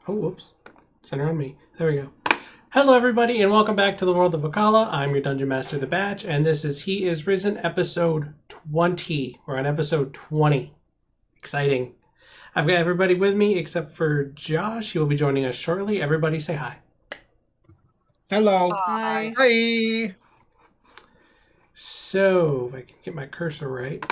Oh, whoops. Center on me. There we go. Hello, everybody, and welcome back to the world of Vakala. I'm your Dungeon Master, The Batch, and this is He Is Risen, episode 20. We're on episode 20. Exciting. I've got everybody with me except for Josh. He will be joining us shortly. Everybody say hi. Hello. Hi. Hi. So, if I can get my cursor right.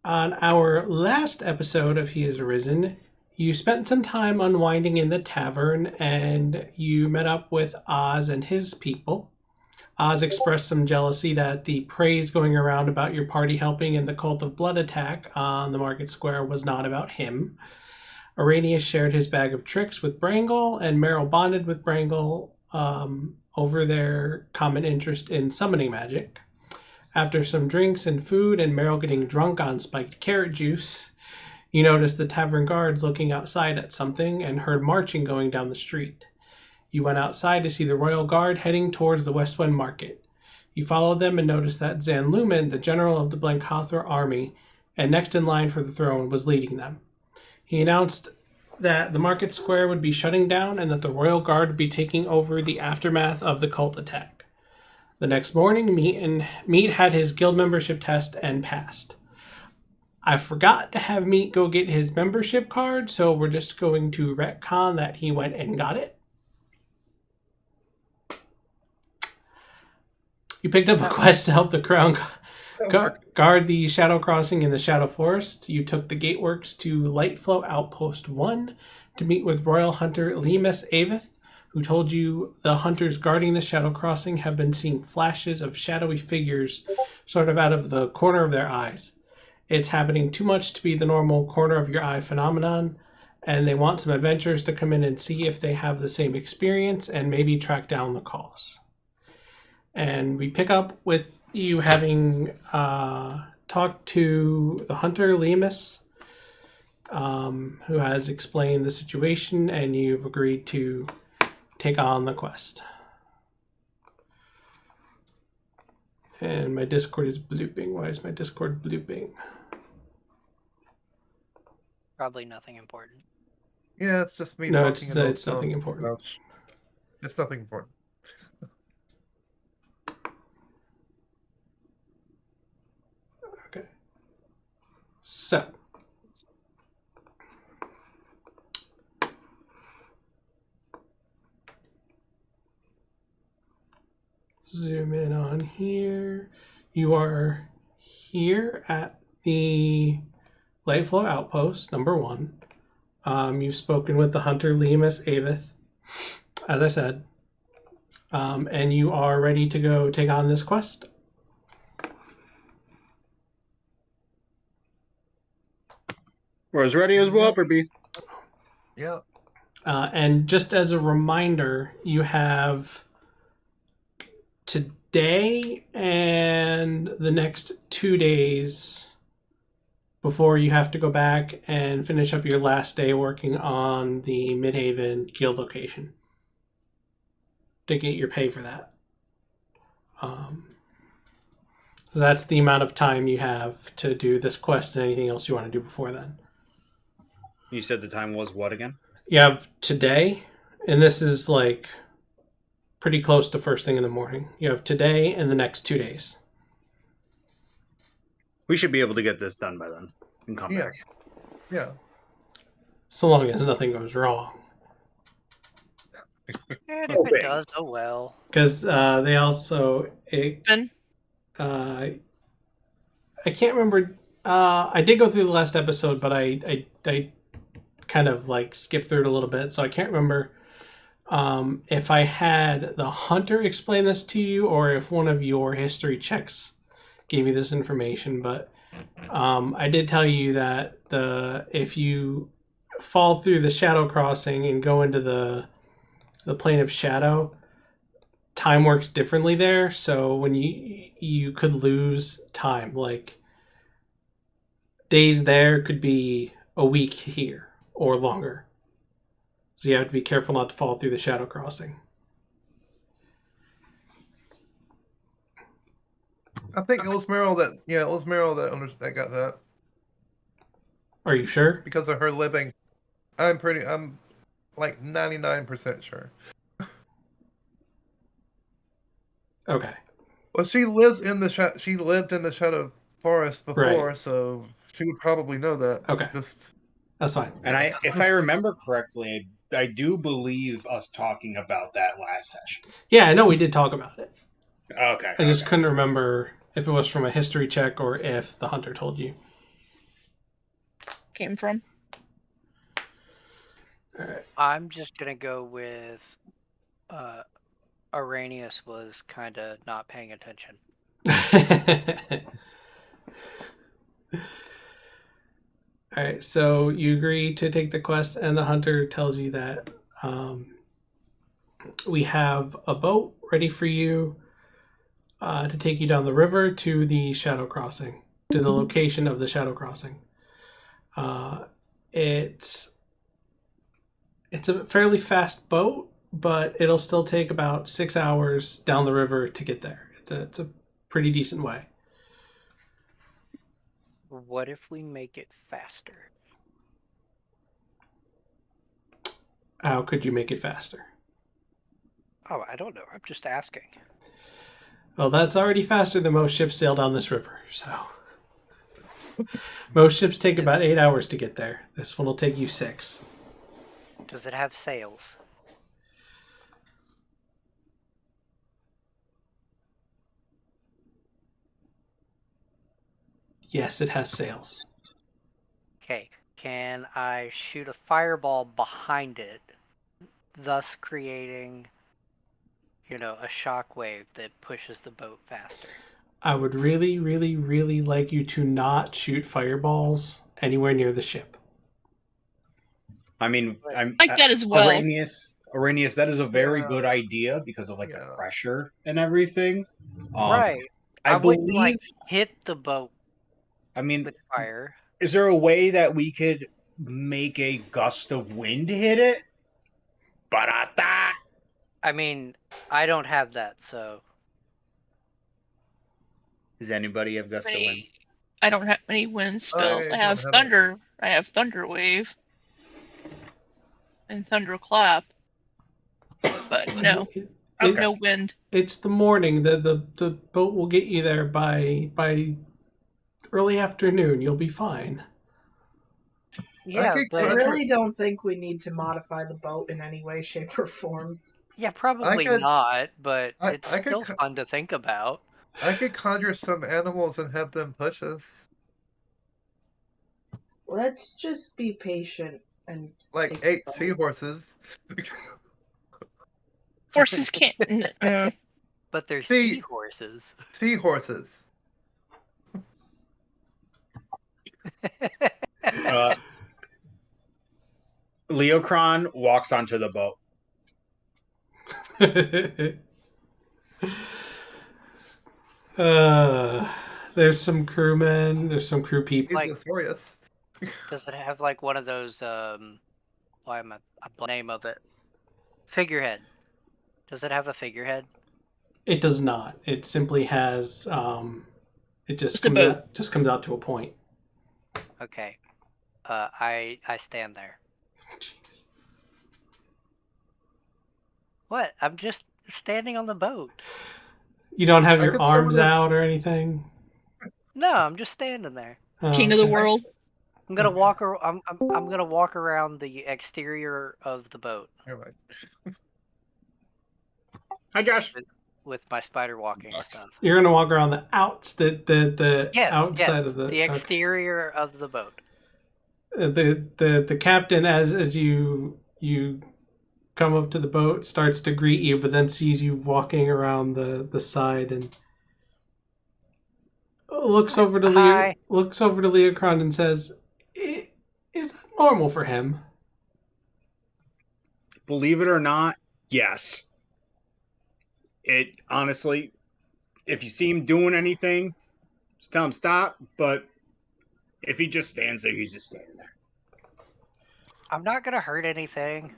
On our last episode of He Is Risen, you spent some time unwinding in the tavern and you met up with Oz and his people. Oz expressed some jealousy that the praise going around about your party helping in the Cult of Blood attack on the market square was not about him. Araneus shared his bag of tricks with Brangle, and Meryl bonded with Brangle over their common interest in summoning magic. After some drinks and food and Meryl getting drunk on spiked carrot juice, you noticed the tavern guards looking outside at something and heard marching going down the street. You went outside to see the royal guard heading towards the Westwind Market. You followed them and noticed that Zan Lumen, the general of the Blencathra army, and next in line for the throne, was leading them. He announced that the market square would be shutting down and that the royal guard would be taking over the aftermath of the cult attack. The next morning, Meat had his guild membership test and passed. I forgot to have Meat go get his membership card, so we're just going to retcon that he went and got it. You picked up a quest to help the crown guard the Shadow Crossing in the Shadow Forest. You took the Gateworks to Lightflow Outpost 1 to meet with Royal Hunter Lemus Avith, who told you the hunters guarding the Shadow Crossing have been seeing flashes of shadowy figures sort of out of the corner of their eyes. It's happening too much to be the normal corner of your eye phenomenon, and they want some adventurers to come in and see if they have the same experience and maybe track down the cause. And we pick up with you having talked to the hunter, Lemus, who has explained the situation, and you've agreed to take on the quest. And my Discord is blooping. Why is my Discord blooping? Probably nothing important. Yeah, it's just me. No, talking about it's nothing important. It's nothing important. Okay. So. Zoom in on here. You are here at the Lightflow Outpost, number 1. You've spoken with the hunter Lemus Avith, as I said, and you are ready to go take on this quest. We're as ready as we'll ever be. Yeah. And just as a reminder, you have today and the next 2 days before you have to go back and finish up your last day working on the Midhaven guild location to get your pay for that. So that's the amount of time you have to do this quest and anything else you want to do before then. You said the time was what again? You have today, and this is like pretty close to first thing in the morning. You have today and the next 2 days. We should be able to get this done by then and come Yeah. back. Yeah. So long as nothing goes wrong. And if it does, oh well. Because they also... Ben? I can't remember... I did go through the last episode, but I kind of like skipped through it a little bit, so I can't remember if I had the hunter explain this to you or if one of your history checks gave you this information, but I did tell you that if you fall through the Shadow Crossing and go into the plane of shadow, time works differently there, so when you could lose time, like days there could be a week here or longer. So you have to be careful not to fall through the Shadow Crossing. I think it was Meryl that got that. Are you sure? Because of her living. I'm like 99% sure. Okay. Well, she lived in the Shadow Forest before, Right. so she would probably know that. Okay. Just That's fine. And if I remember correctly, I do believe us talking about that last session. Yeah, I know we did talk about it. Okay. I just couldn't remember if it was from a history check or if the hunter told you. Came from. All right. I'm just gonna go with Araneus was kind of not paying attention. All right, so you agree to take the quest, and the hunter tells you that we have a boat ready for you to take you down the river to the Shadow Crossing, to the location of the Shadow Crossing. It's a fairly fast boat, but it'll still take about 6 hours down the river to get there. It's a pretty decent way. What if we make it faster? How could you make it faster? Oh, I don't know. I'm just asking. Well, that's already faster than most ships sail down this river, so. Most ships take about 8 hours to get there. This one will take you 6. Does it have sails? Yes, it has sails. Okay. Can I shoot a fireball behind it, thus creating, a shockwave that pushes the boat faster? I would really, really, really like you to not shoot fireballs anywhere near the ship. I mean, Like that as well. Araneus, that is a very Yeah. good idea because of the Yeah. pressure and everything. Right. I wouldn't believe. hit the boat I mean, with fire. is there a way that we could make a gust of wind hit it? Barata. I mean, I don't have that, so. Does anybody have gust of wind? I don't have any wind spells. I don't have have thunder. I have thunder wave and thunderclap, but no, I have no wind. It's the morning. The boat will get you there by early afternoon. You'll be fine. Yeah, I but really don't think we need to modify the boat in any way, shape, or form. Yeah, probably not, but it's still fun to think about. I could conjure some animals and have them push us. Let's just be patient and like 8 seahorses. Horses can't. But they're seahorses. Seahorses. Leokron walks onto the boat. There's some crewmen. There's some crew people. Does it have like one of those? Why am I the name of it? Figurehead. Does it have a figurehead? It does not. It simply has. It just comes out to a point. Okay. I stand there. Jeez. What? I'm just standing on the boat. You don't have your arms out or anything? No, I'm just standing there. King of the world. I'm gonna walk. I'm gonna walk around the exterior of the boat. Hi, Josh. With my spider walking stuff. You're gonna walk around the outside of the exterior of the boat. The captain, as you come up to the boat, starts to greet you, but then sees you walking around the side and looks over to Leokron and says, "Is that normal for him?" Believe it or not, yes. It honestly, if you see him doing anything, just tell him stop. But if he just stands there, he's just standing there. I'm not gonna hurt anything.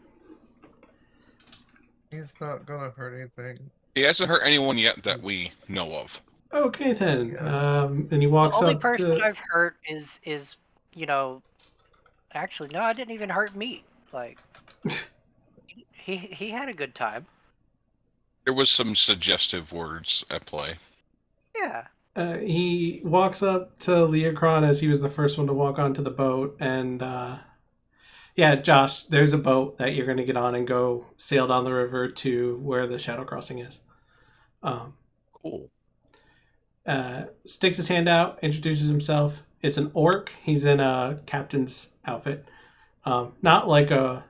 He's not gonna hurt anything. He hasn't hurt anyone yet that we know of. Okay then. And he walks up. The only person I've hurt is actually no, I didn't even hurt meat. Like, he had a good time. There was some suggestive words at play. Yeah. He walks up to Leokron as he was the first one to walk onto the boat, and yeah, Josh, there's a boat that you're going to get on and go sail down the river to where the Shadow Crossing is. Cool. Sticks his hand out, introduces himself. It's an orc. He's in a captain's outfit. Not like a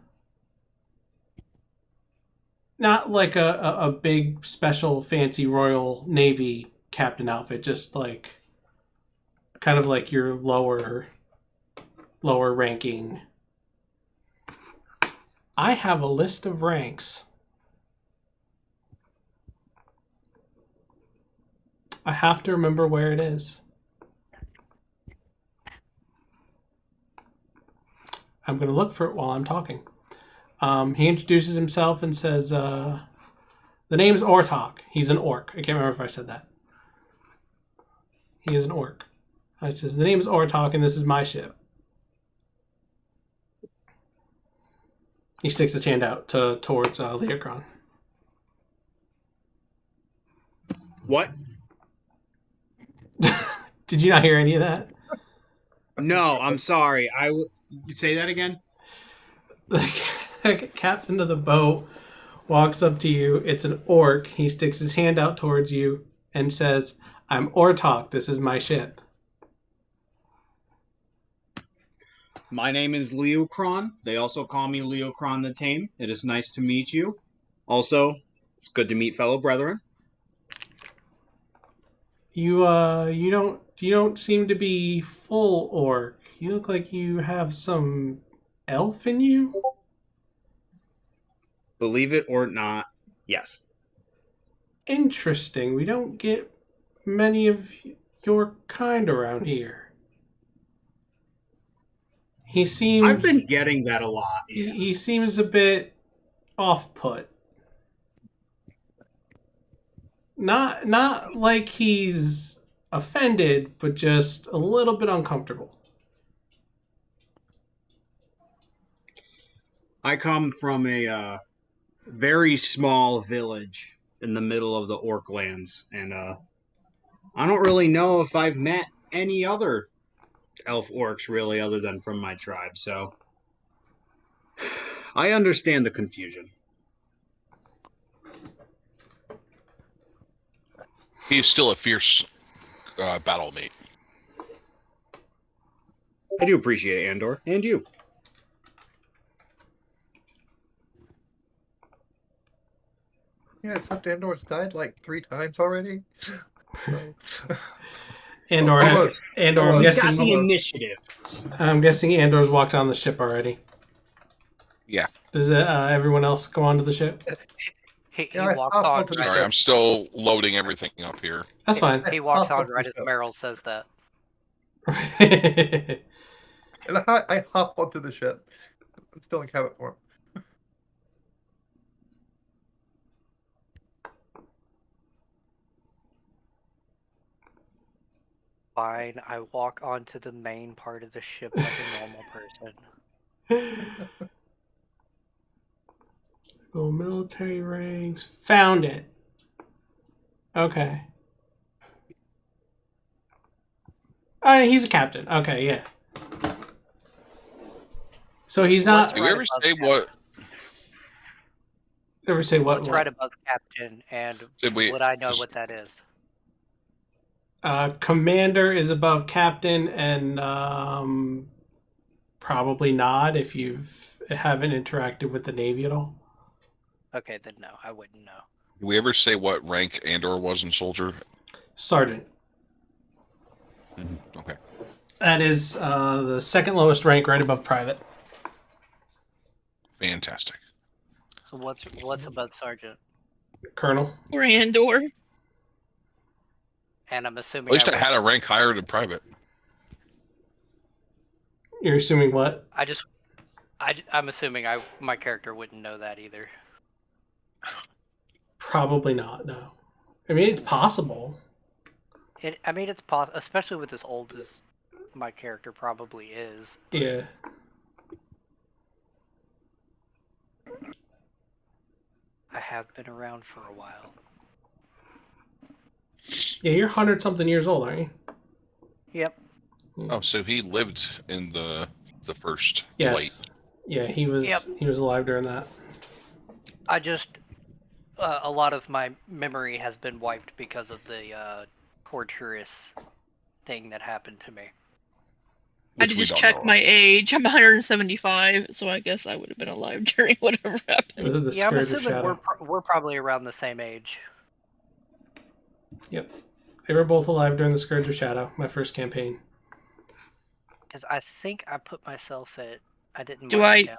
big special fancy Royal Navy captain outfit, just like kind of like your lower ranking. I have a list of ranks. I have to remember where it is. I'm going to look for it while I'm talking. He introduces himself and says, the name's Ortok. He's an orc. I can't remember if I said that. He is an orc. He says, the name is Ortok and this is my ship. He sticks his hand out towards Leokron. What? Did you not hear any of that? No, I'm sorry. Say that again? The captain of the boat walks up to you. It's an orc. He sticks his hand out towards you and says, I'm Ortok. This is my ship. My name is Leokron. They also call me Leokron the Tame. It is nice to meet you. Also, it's good to meet fellow brethren. You don't seem to be full orc. You look like you have some elf in you. Believe it or not, yes. Interesting. We don't get many of your kind around here. He seems... I've been getting that a lot. Yeah. He seems a bit off-put. Not like he's offended, but just a little bit uncomfortable. I come from a very small village in the middle of the Orc lands, and I don't really know if I've met any other Elf-Orcs really other than from my tribe, so I understand the confusion. He's still a fierce battle mate. I do appreciate it, Andor, and you. Yeah, except Andor's died like 3 times already. So. Andor, I'm He's guessing got the initiative. I'm guessing Andor's walked on the ship already. Yeah. Does everyone else go onto the ship? He Yeah, walked I'll on. go to the Right, Sorry, I'm still loading everything up here. That's fine. he walks I'll on go right to as the ship. Meryl says that. And I hop onto the ship. I'm still in cabin form. Fine, I walk onto the main part of the ship like a normal person. Go military ranks. Found it. Okay. Oh, he's a captain. Okay, yeah. So he's not. Did we ever say what? Ever say what? What's right above captain, and would I know what that is? Commander is above captain, and probably not if you haven't interacted with the Navy at all. Okay, then no, I wouldn't know. Did we ever say what rank Andor was in soldier? Sergeant. Mm-hmm. Okay. That is the second lowest rank, right above private. Fantastic. So what's above sergeant? Colonel. Or Andor. And I'm assuming At least I had a rank higher than private. You're assuming what? I'm assuming my character wouldn't know that either. Probably not. No. I mean, it's possible. It's possible, especially with as old as my character probably is. Yeah. have been around for a while. Yeah, you're 100-something years old, aren't you? Yep. Oh, so he lived in the first Yes. blight. Yeah, he was alive during that. I just a lot of my memory has been wiped because of the torturous thing that happened to me. I had to just check my age. I'm 175, so I guess I would have been alive during whatever happened. The Yeah, I'm Scourge of assuming Shadow. we're probably around the same age. Yep. They were both alive during the Scourge of Shadow, my first campaign. Because I think I put myself at... I didn't Do mark it down.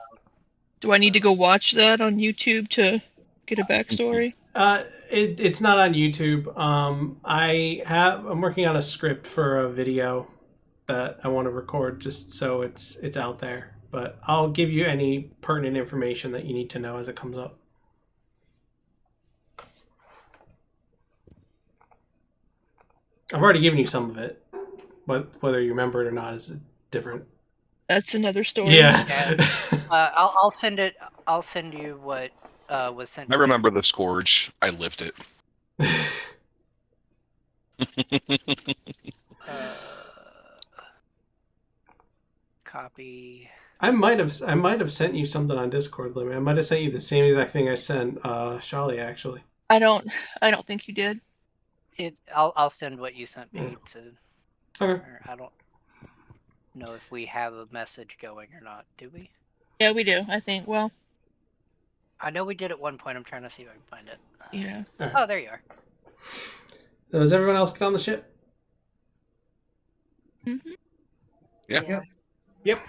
Do I need to go watch that on YouTube to get a backstory? It's not on YouTube. I'm working on a script for a video that I want to record just so it's out there. But I'll give you any pertinent information that you need to know as it comes up. I've already given you some of it, but whether you remember it or not is different. That's another story. Yeah. I'll send it. I'll send you what was sent. I remember the Scourge. I lived it. Copy. I might have sent you something on Discord, Lemmy. I might have sent you the same exact thing I sent Sholly, actually. I don't think you did. I'll send what you sent me to. Okay. I don't know if we have a message going or not. Do we? Yeah, we do. I think. Well, I know we did at one point. I'm trying to see if I can find it. Yeah. Right. Oh, there you are. Does everyone else get on the ship? Mm-hmm. Yeah. Yep.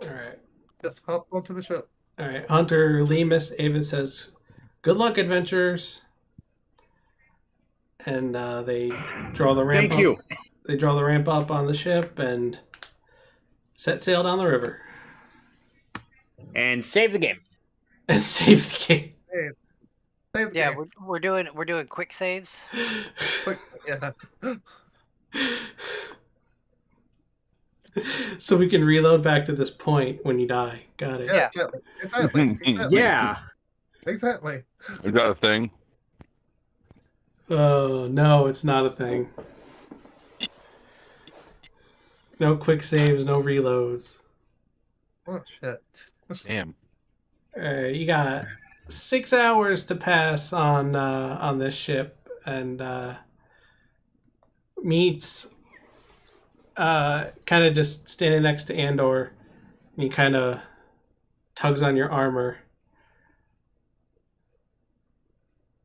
All right. Just hop onto the ship. All right. Hunter Lemus Avid says, "Good luck, adventurers." And they draw the ramp Thank up. you. They draw the ramp up on the ship and set sail down the river. And save the game. And save the game. Save the Yeah, game. we're doing quick saves. Quick, yeah. So we can reload back to this point when you die. Got it. Yeah. Exactly. Yeah. Exactly. Is that a thing? Oh, no, it's not a thing. No quick saves, no reloads. Oh, shit. Damn. You got 6 hours to pass on this ship, and meets kind of just standing next to Andor, and he kind of tugs on your armor.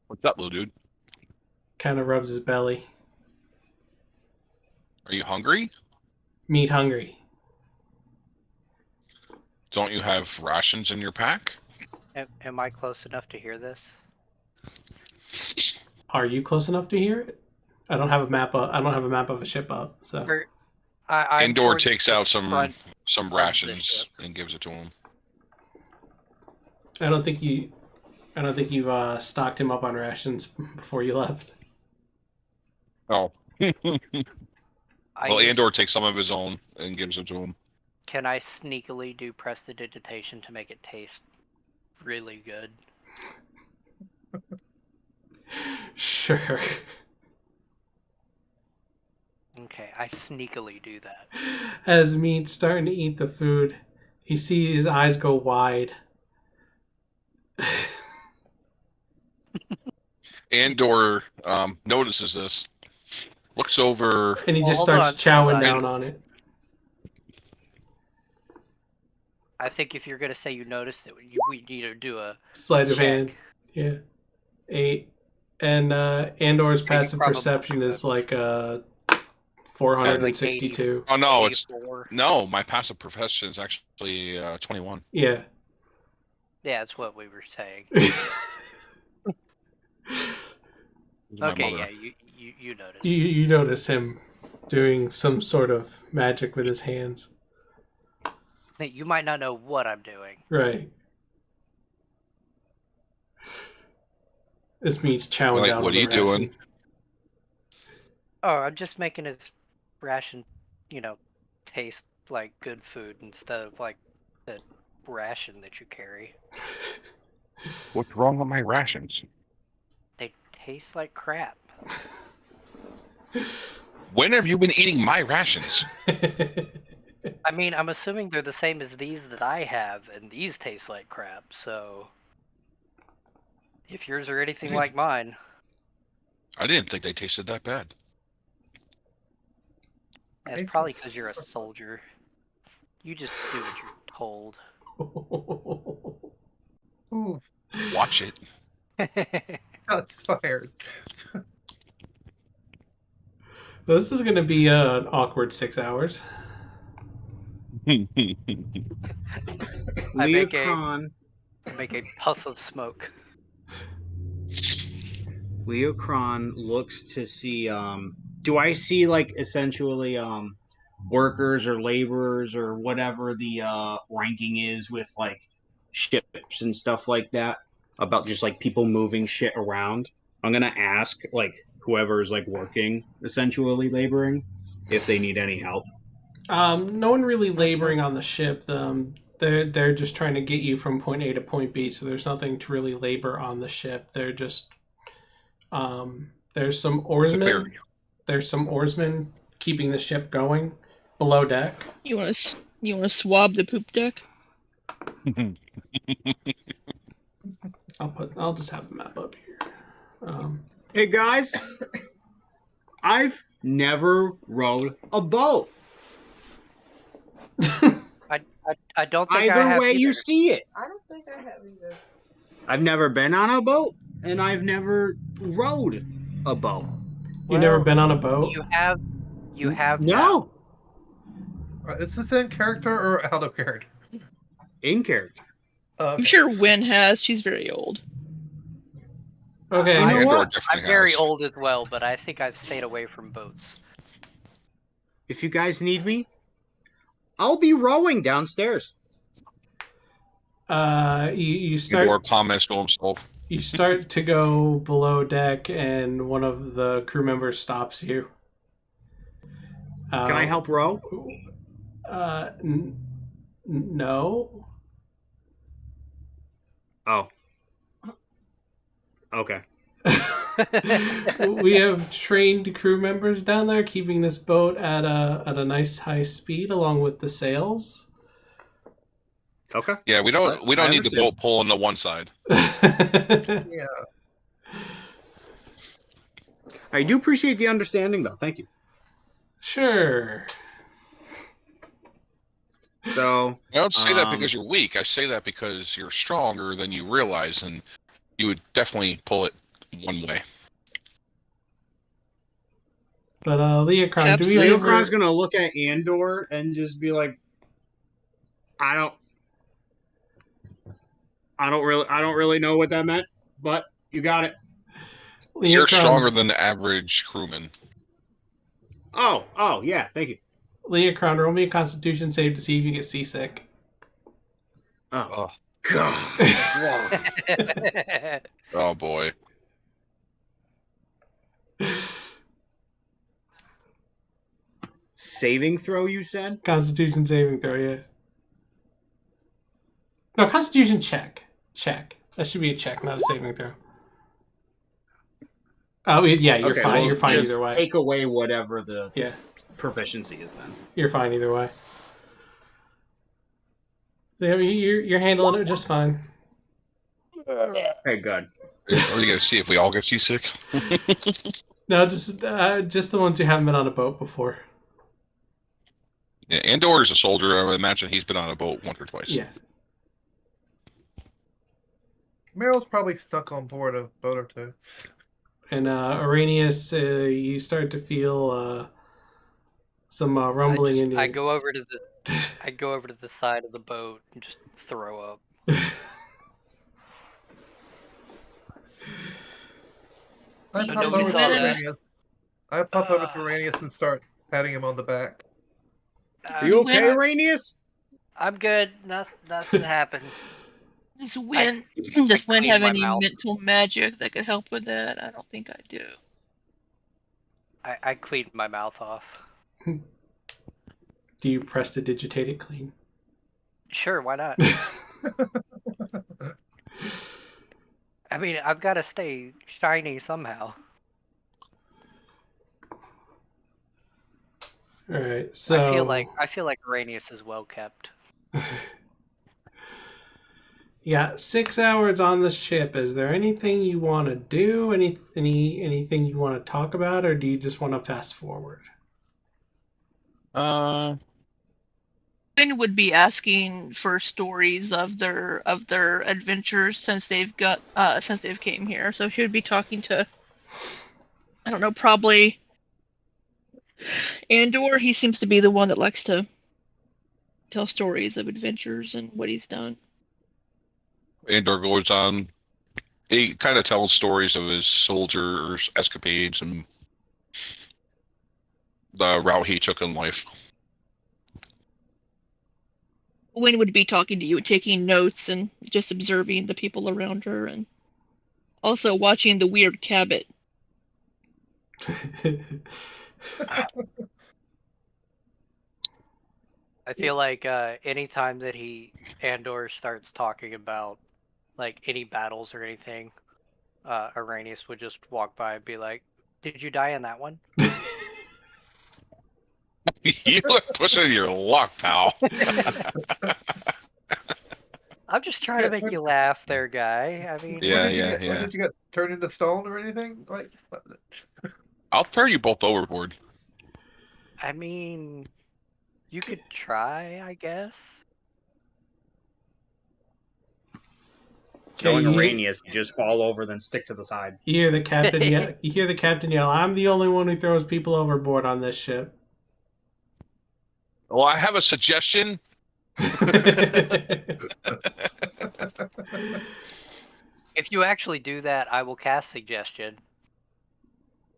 What's up, little dude? Kind of rubs his belly. Are you hungry? Meat hungry. Don't you have rations in your pack? Am I close enough to hear this? Are you close enough to hear it? I don't have a map. I don't have a map of a ship up. So I'm Andor toward takes the out front some of the rations ship. and gives it to him. I don't think you stocked him up on rations before you left. Oh. Well, use- Andor takes some of his own and gives it to him. Can I sneakily do prestidigitation to make it taste really good? Sure. Okay, I sneakily do that. As Meat's starting to eat the food, you see his eyes go wide. Andor notices this, looks over. And he Well, just hold starts on, hold chowing on. down on it. I think if you're gonna say you noticed it, we need to do a Sleight of check. hand. Yeah. 8. And Andor's You passive probably perception is could. like 462. Oh no, it's 84. no. My passive profession is actually 21. Yeah. Yeah, that's what we were saying. My Okay, mother. yeah, you noticed. You notice him doing some sort of magic with his hands. You might not know what I'm doing. Right. This means chowing Like, down what on are the you doing? ration. Oh, I'm just making his ration, taste like good food instead of like the ration that you carry. What's wrong with my rations? They taste like crap. When have you been eating my rations? I mean, I'm assuming they're the same as these that I have, and these taste like crap, so... If yours are anything like mine... I didn't think they tasted that bad. It's probably because you're a soldier. You just do what you're told. Ooh, Watch it. shots fired. This is going to be an awkward 6 hours. Leokron. I make a puff of smoke. Leokron looks to see. Do I see like essentially workers or laborers or whatever the ranking is with like ships and stuff like that about just like people moving shit around? I'm gonna ask like whoever's like working essentially laboring if they need any help. No one really laboring on the ship. They're just trying to get you from point A to point B, so there's nothing to really labor on the ship. They're just there's some oarsmen. There's some oarsmen keeping the ship going below deck. You want to swab the poop deck? I'll just have the map up here. Hey guys, I've never rowed a boat. I don't think I Either have way either. you see it. I don't think I have either. I've never been on a boat, and I've never rowed a boat. You've never been on a boat? You have. You have. No. Is this in character or out of character? In character. I'm sure Wynne has. She's very old. Okay. You know what? I'm very old as well, but I think I've stayed away from boats. If you guys need me, I'll be rowing downstairs. You start. Andor comments to himself. You start to go below deck, and one of the crew members stops you. Can I help row? No. Oh. Okay. We have trained crew members down there keeping this boat at a nice high speed along with the sails. Okay. Yeah, we don't need the boat pulling to one side. Yeah. I do appreciate the understanding, though. Thank you. Sure. So I don't say that because you're weak. I say that because you're stronger than you realize, and you would definitely pull it one way. But Leokron, do we Leokron's gonna look at Andor and just be like, I don't really know what that meant, but you got it. Leokron, You're stronger than the average crewman. Oh, yeah, thank you. Leokron, roll me a Constitution save to see if you get seasick. Oh. God. Oh boy. Saving throw, you said? Constitution saving throw, yeah. No, Constitution check. Check. That should be a check, not a saving throw. Oh, yeah, you're Okay, fine. well, You're fine just either way. Take away whatever the proficiency is then. You're fine either way. Yeah, you're handling it just fine. Hey, good. Are you gonna see if we all get seasick? No, just the ones who haven't been on a boat before. Yeah, Andor is a soldier. I would imagine he's been on a boat once or twice. Yeah. Meryl's probably stuck on board a boat or two. And Araneus, you start to feel some rumbling in your... I go over to the side of the boat and just throw up. I pop over to Araneus and start patting him on the back. You okay, Araneus? I'm good. Nothing happened. Does Wynne have any mental magic that could help with that? I don't think I do. I cleaned my mouth off. Do you prestidigitate it clean? Sure, why not? I mean, I've got to stay shiny somehow. All right, so I feel like Araneus is well kept. yeah, 6 hours on the ship. Is there anything you want to do? Anything you want to talk about, or do you just want to fast forward? Wynne would be asking for stories of their adventures since they've came here. So she would be talking to, I don't know, probably Andor. He seems to be the one that likes to tell stories of adventures and what he's done. Andor goes on. He kind of tells stories of his soldiers' escapades and the route he took in life. Wynne would be talking to you and taking notes and just observing the people around her and also watching the weird Cabot. I feel like anytime that Andor starts talking about like any battles or anything, Araneus would just walk by and be like, "Did you die in that one?" You are pushing your luck, pal. I'm just trying to make you laugh, there, guy. I mean, Yeah. What did you get turned into stone or anything? Like, I'll throw you both overboard. I mean, you could try, I guess. Killing Araneus, you just fall over, then stick to the side. You hear the captain yell. You hear the captain yell. I'm the only one who throws people overboard on this ship. Well, I have a suggestion. If you actually do that, I will cast suggestion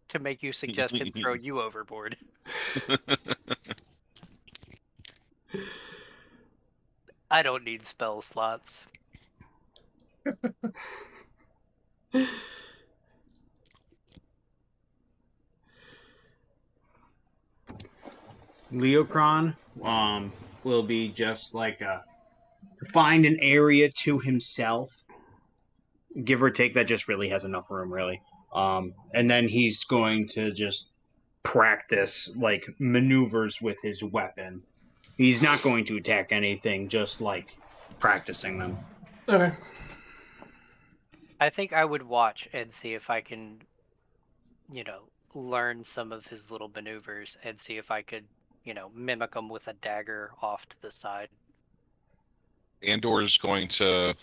to make you suggest him throw you overboard. I don't need spell slots. Leokron will be just like find an area to himself, give or take. That just really has enough room, really. And then he's going to just practice like maneuvers with his weapon. He's not going to attack anything, just like practicing them. Okay. I think I would watch and see if I can, learn some of his little maneuvers and see if I could, mimic them with a dagger off to the side. Andor is going to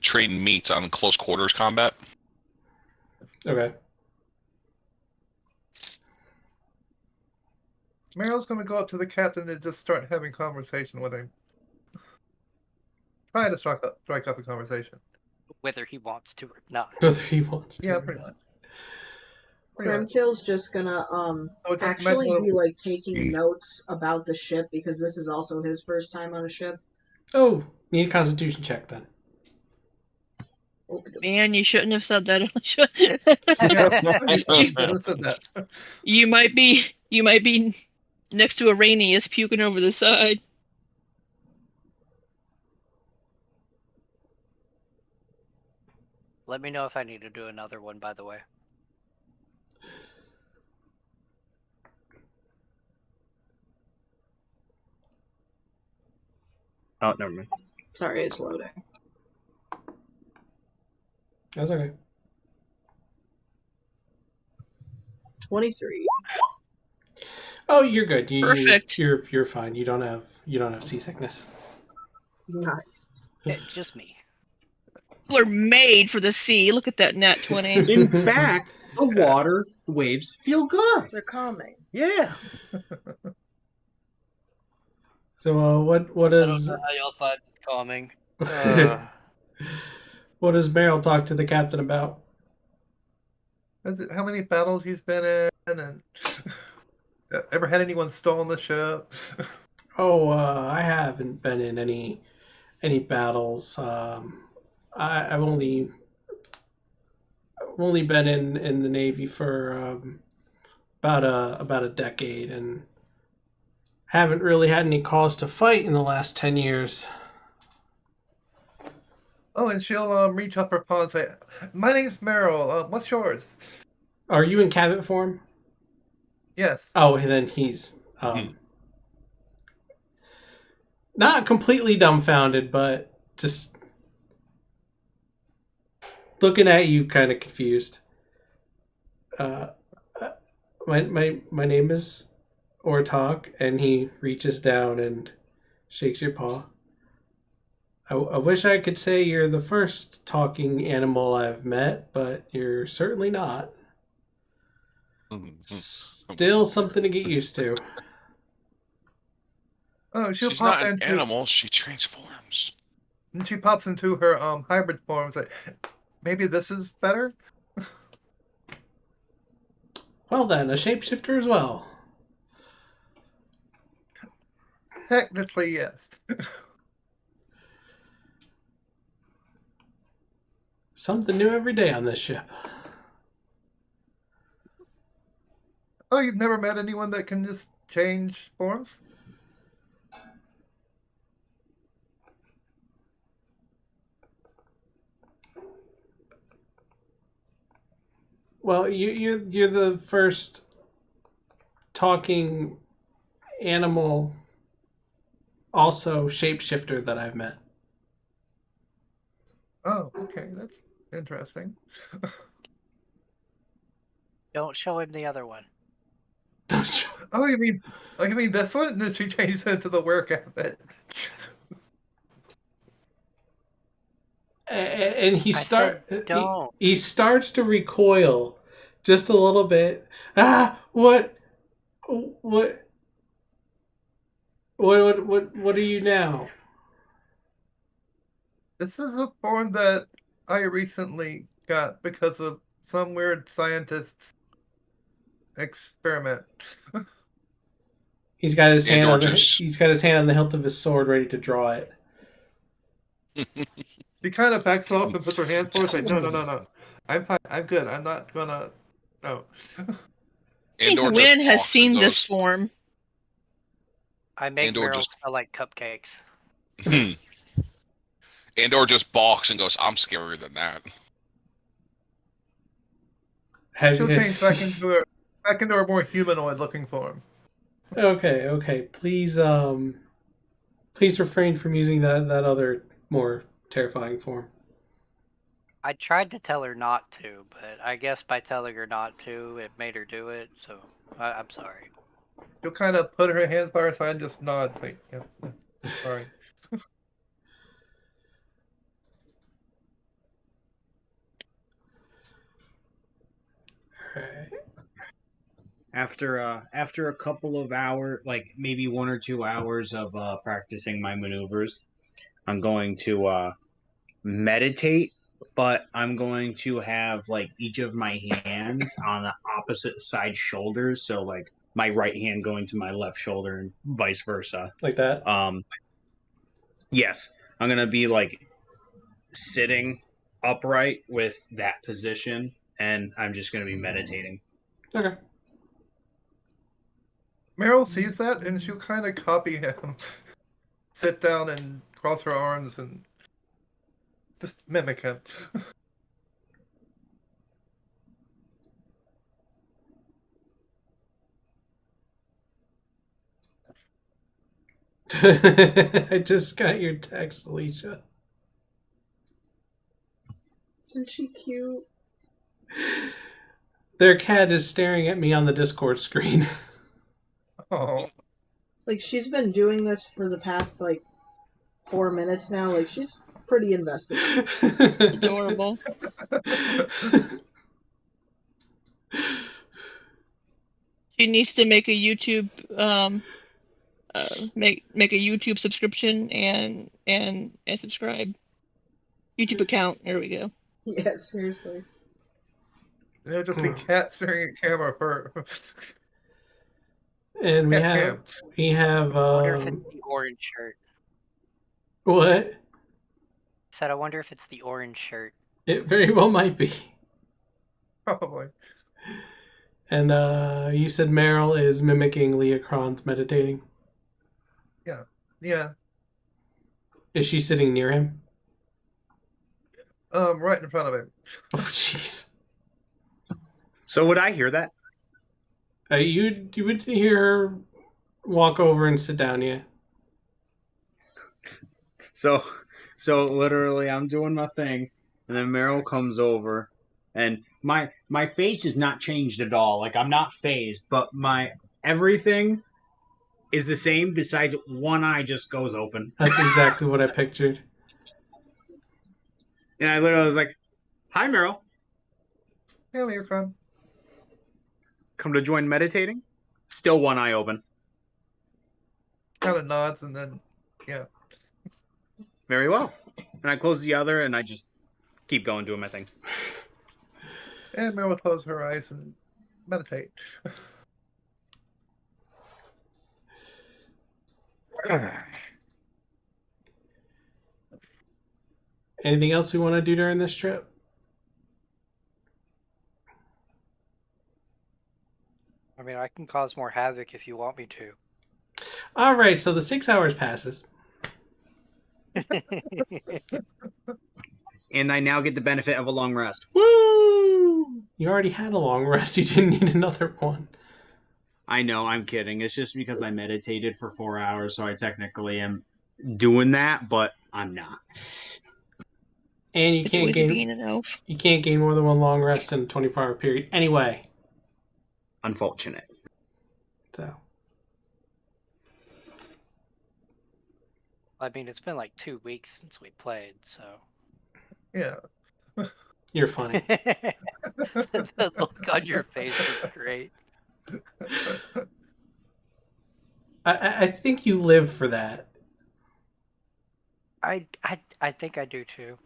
train meats on close quarters combat. Okay. Meryl's going to go up to the captain and just start having conversation with him. Trying to strike up a conversation. Whether he wants to or not. Whether he wants to. Yeah, pretty much. Kramkyl's just gonna actually be like taking notes about the ship because this is also his first time on a ship. Oh, need a constitution check then. Man, you shouldn't have said that. You might be next to Araneus puking over the side. Let me know if I need to do another one, by the way. Oh, never mind. Sorry, it's loading. That's okay. 23. Oh, you're good. Perfect. You're fine. You don't have seasickness. Nice. Just me. People are made for the sea. Look at that nat 20. In fact, the water waves feel good. They're calming. Yeah. So, what is? I don't know how y'all find this calming. What does Meryl talk to the captain about? How many battles he's been in, and ever had anyone stolen the ship? Oh, I haven't been in any battles. I've only been in the Navy for about a decade, and haven't really had any cause to fight in the last 10 years. Oh, and she'll reach up her paw and say, "My name's Meryl. What's yours?" Are you in cabot form? Yes. Oh, and then he's not completely dumbfounded, but just looking at you, kind of confused. My name is Ortok, and he reaches down and shakes your paw. I wish I could say you're the first talking animal I've met, but you're certainly not. Still something to get used to. Oh, She's not an animal. She transforms. And she pops into her hybrid form and says, "Maybe this is better?" Well then, a shapeshifter as well. Technically, yes. Something new every day on this ship. Oh, you've never met anyone that can just change forms? Well, you're the first talking animal, also shapeshifter that I've met. Oh, okay, that's interesting. Don't show him the other one. Oh, you mean this one? And then she changed it into the work outfit. And he starts to recoil just a little bit. What are you now? This is a form that I recently got because of some weird scientist's experiment. He's got his hand on the hilt of his sword, ready to draw it. She kind of backs off and puts her hands forward, like, no. I'm fine. I'm good. I'm not gonna. No. I think Wynne has seen this form. I make Meryl smell like cupcakes. Andor just balks and goes, "I'm scarier than that." She'll change back into a more humanoid-looking form. Okay. Please refrain from using that other more terrifying form. I tried to tell her not to, but I guess by telling her not to, it made her do it. So I'm sorry. She'll kind of put her hands by her side and just nod. Like, yeah, sorry. After a couple of hours, like maybe 1 or 2 hours of practicing my maneuvers, I'm going to meditate, but I'm going to have like each of my hands on the opposite side shoulders, so like my right hand going to my left shoulder and vice versa. Like that? Yes. I'm going to be like sitting upright with that position, and I'm just going to be meditating. Okay. Meryl sees that, and she'll kind of copy him. Sit down and cross her arms and just mimic him. I just got your text, Alicia. Isn't she cute? Their cat is staring at me on the Discord screen. Oh. Like, she's been doing this for the past, 4 minutes now. Like, she's pretty invested. Adorable. She needs to make a YouTube make a YouTube subscription and subscribe. YouTube account. There we go. Yeah, seriously. It'll just be cat staring at camera for. And we have. I wonder if it's the orange shirt. What? I said, I wonder if it's the orange shirt. It very well might be. Probably. And you said Meryl is mimicking Leokron's meditating. Yeah. Is she sitting near him? Right in front of him. Oh, jeez. So would I hear that? You would hear her walk over and sit down, yeah. So literally, I'm doing my thing, and then Meryl comes over, and my face is not changed at all. Like I'm not phased, but my everything is the same. Besides, one eye just goes open. That's exactly what I pictured. And I literally was like, "Hi, Meryl. Hey, Leokron. Come to join meditating?" Still one eye open. Kind of nods and then, yeah. Very well. And I close the other, and I just keep going doing my thing. And Meryl will close her eyes and meditate. Anything else we want to do during this trip? I mean, I can cause more havoc if you want me to. All right, so the 6 hours passes. And I now get the benefit of a long rest. Woo! You already had a long rest. You didn't need another one. I know, I'm kidding. It's just because I meditated for 4 hours, so I technically am doing that, but I'm not. And you It's can't with gain being an elf. you can't gain more than one long rest in a 24-hour period. Anyway. Unfortunate. So I mean, it's been like 2 weeks since we played, so. Yeah. you're funny. The look on your face is great. I think you live for that. I think I do too.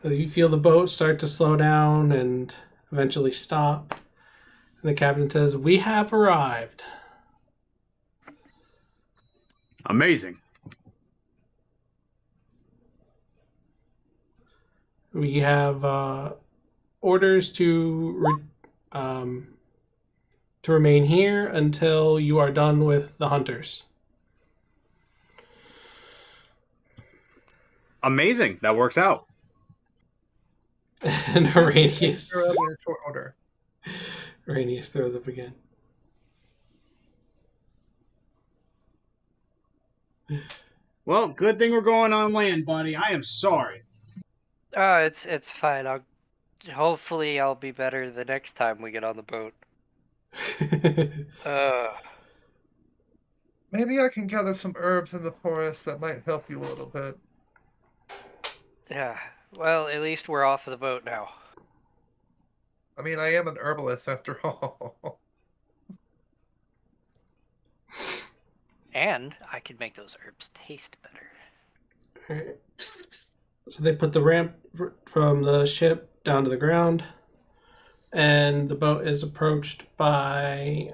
You feel the boat start to slow down and eventually stop. And the captain says, "We have arrived." Amazing. We have orders to remain here until you are done with the hunters. Amazing. That works out. And Araneus You're up in short order. throws up again. Well, good thing we're going on land, buddy. I am sorry. It's fine. Hopefully I'll be better the next time we get on the boat. Maybe I can gather some herbs in the forest that might help you a little bit. Yeah. Well, at least we're off the boat now. I mean, I am an herbalist after all. And I can make those herbs taste better. So they put the ramp from the ship down to the ground, and the boat is approached by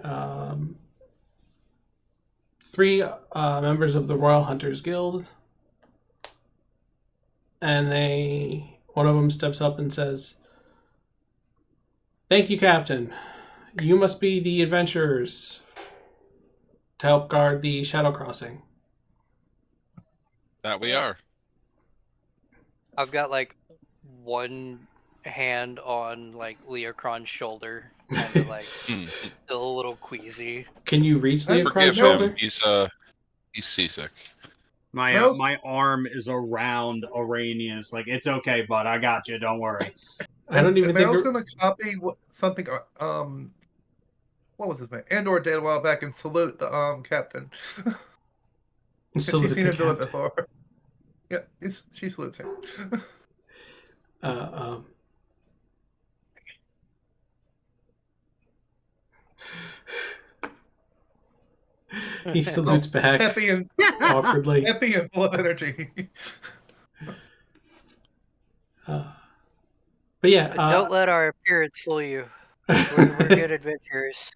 3 members of the Royal Hunters Guild. And one of them steps up and says, "Thank you, Captain. You must be the adventurers to help guard the Shadow Crossing." That we are. I've got like one hand on like Leokron's shoulder, kind of like still a little queasy. Can you reach Leokron's Forgive shoulder? him. He's seasick. My arm is around Araneus. Like, it's okay, bud. I got you. Don't worry. I don't even think Meryl's going to copy something. What was his name? Andor did a while back and salute the captain. She's seen him do it before. Yeah, she salutes him. He salutes back happy and awkwardly. Happy and full of energy. But yeah, don't let our appearance fool you. We're good adventurers.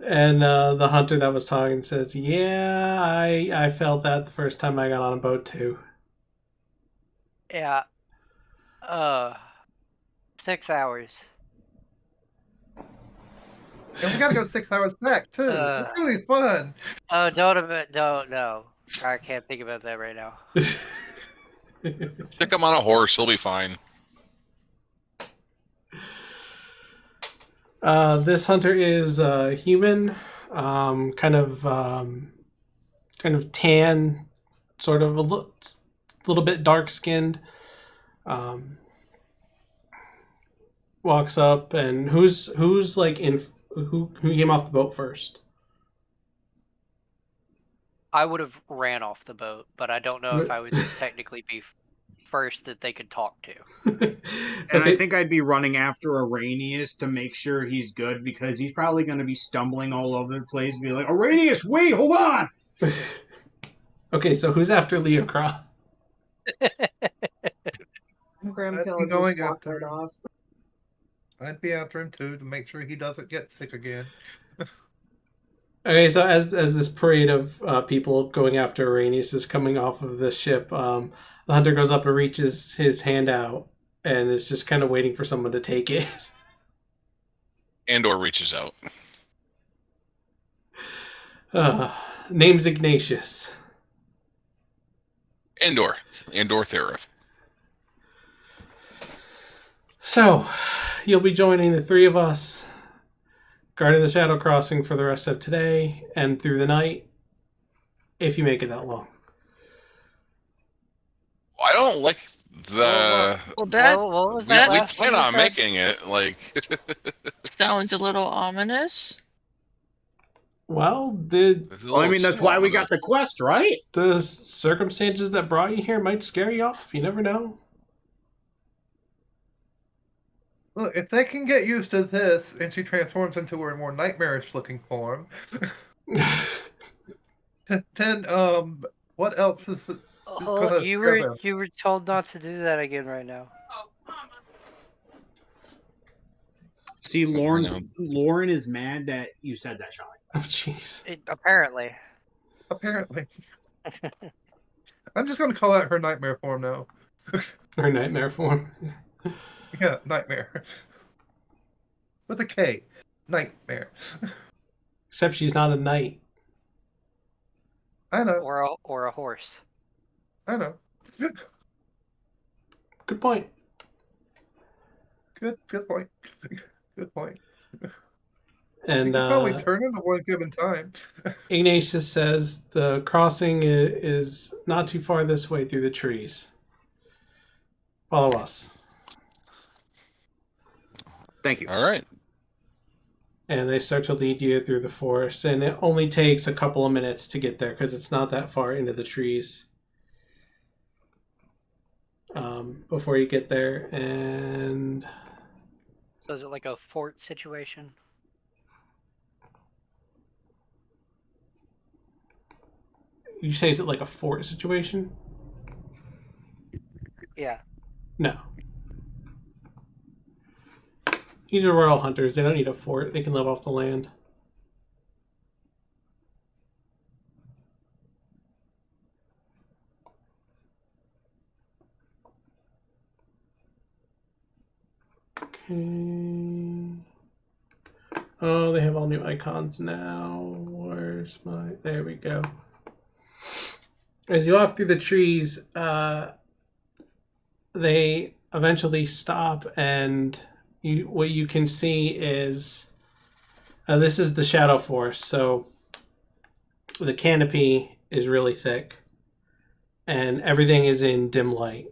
And the hunter that was talking says, "Yeah, I felt that the first time I got on a boat too." Yeah. 6 hours. And we gotta go 6 hours back too. It's gonna be fun. Oh, no. I can't think about that right now. Stick him on a horse, he'll be fine. This hunter is human, kind of tan, sort of a little bit dark skinned. Walks up, and who's like who came off the boat first? I would have ran off the boat, but I don't know if I would technically be first that they could talk to. And I think I'd be running after Araneus to make sure he's good, because he's probably going to be stumbling all over the place. Be like, Araneus, wait, hold on. Okay, so who's after Leokron? Kramkyl just walked right off. I'd be after him too to make sure he doesn't get sick again. Okay, so as this parade of people going after Araneus is coming off of the ship, the hunter goes up and reaches his hand out, and is just kind of waiting for someone to take it. Andor reaches out. Name's Ignatius. Andor Thoreif. So, you'll be joining the three of us, guarding the Shadow Crossing for the rest of today and through the night, if you make it that long. I don't like the... Well, that, what was that? We plan on making it, like... sounds a little ominous. Well, I mean, that's why we got the quest, right? The circumstances that brought you here might scare you off. You never know. Look, if they can get used to this and she transforms into her more nightmarish looking form, then what else is you were told not to do that again right now. See, Lauren is mad that you said that, Sholly. Oh, jeez. Apparently. I'm just going to call that her nightmare form now. Her nightmare form. Yeah, nightmare. With a K. Nightmare. Except she's not a knight. I know. Or a horse. I know. Good point. Good point. Good point. And you can probably turn it at one given time. Ignatius says the crossing is not too far this way through the trees. Follow us. Thank you. All right. And they start to lead you through the forest, and it only takes a couple of minutes to get there because it's not that far into the trees before you get there. And so is it like a fort situation? You say, is it like a fort situation? Yeah. No. These are royal hunters. They don't need a fort. They can live off the land. Okay. Oh, they have all new icons now. Where's my... There we go. As you walk through the trees, they eventually stop, and what you can see is this is the shadow forest, so the canopy is really thick and everything is in dim light.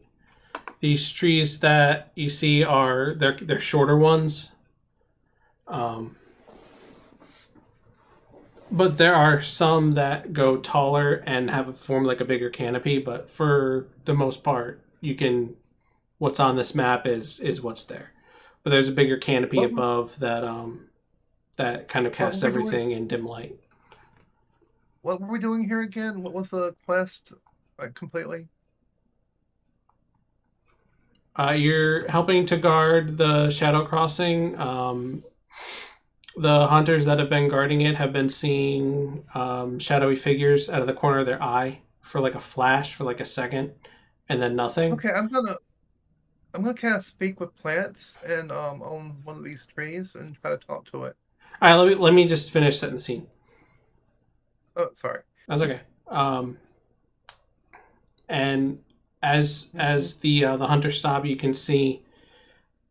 These trees that you see are they're shorter ones, but there are some that go taller and have formed like a bigger canopy, but for the most part what's on this map is what's there. But there's a bigger canopy above that that kind of casts everything in dim light. What were we doing here again? What was the quest completely? You're helping to guard the Shadow Crossing. The hunters that have been guarding it have been seeing shadowy figures out of the corner of their eye for like a flash for like a second, and then nothing. Okay, I'm gonna cast Speak with Plants and on one of these trees and try to talk to it. All right, let me just finish setting the scene. Oh, sorry. That's okay. And as the hunters stop, you can see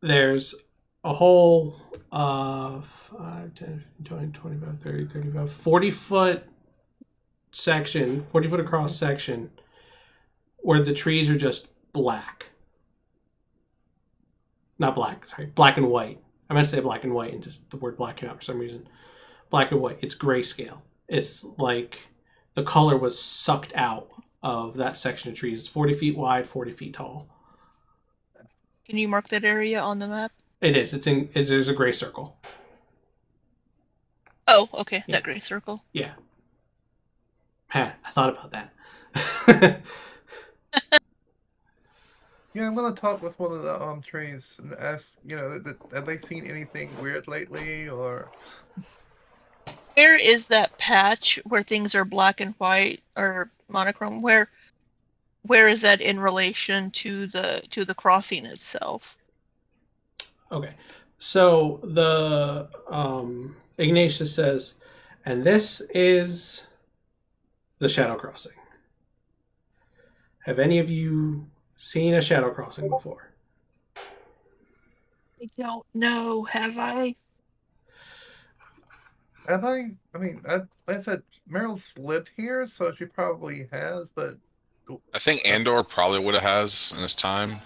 there's a whole 5, 10, 20, 25, 30, 35, 40 foot section, 40 foot across section where the trees are just black. Not black, sorry, black and white. I meant to say black and white, and just the word black came out for some reason. Black and white. It's grayscale. It's like the color was sucked out of that section of trees. It's 40 feet wide, 40 feet tall. Can you mark that area on the map? It is. There's a gray circle. Oh, okay. Yeah. That gray circle. Yeah. I thought about that. Yeah, I'm gonna talk with one of the trees and ask, have they seen anything weird lately, or? Where is that patch where things are black and white or monochrome? Where is that in relation to the crossing itself? Okay, so the Ignatius says, and this is the Shadow Crossing. Have any of you seen a Shadow Crossing before? I don't know. Have I? Have I? I mean, like I said, Meryl's lived here, so she probably has, but... I think Andor probably would have has in his time.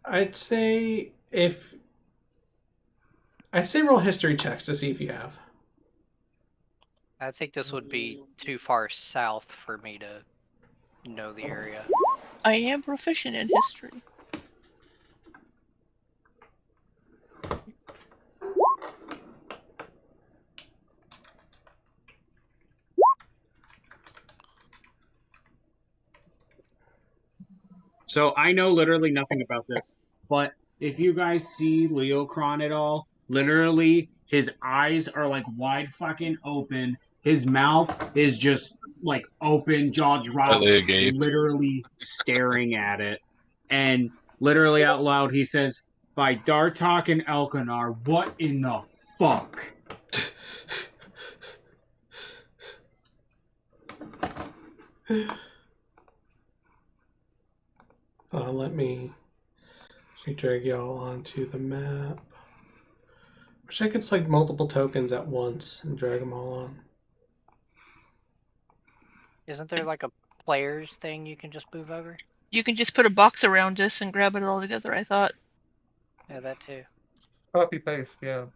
I'd say roll history checks to see if you have. I think this would be too far south for me to know the area. I am proficient in history. So I know literally nothing about this, but if you guys see Leokron at all, literally his eyes are like wide fucking open. His mouth is just like open, jaw dropped, literally staring at it. And literally out loud he says, "By Dartok and Elkanar, what in the fuck?" Let me drag y'all onto the map. Wish I could select multiple tokens at once and drag them all on. Isn't there like a players thing you can just move over? You can just put a box around us and grab it all together, I thought. Yeah, that too. Copy paste, yeah.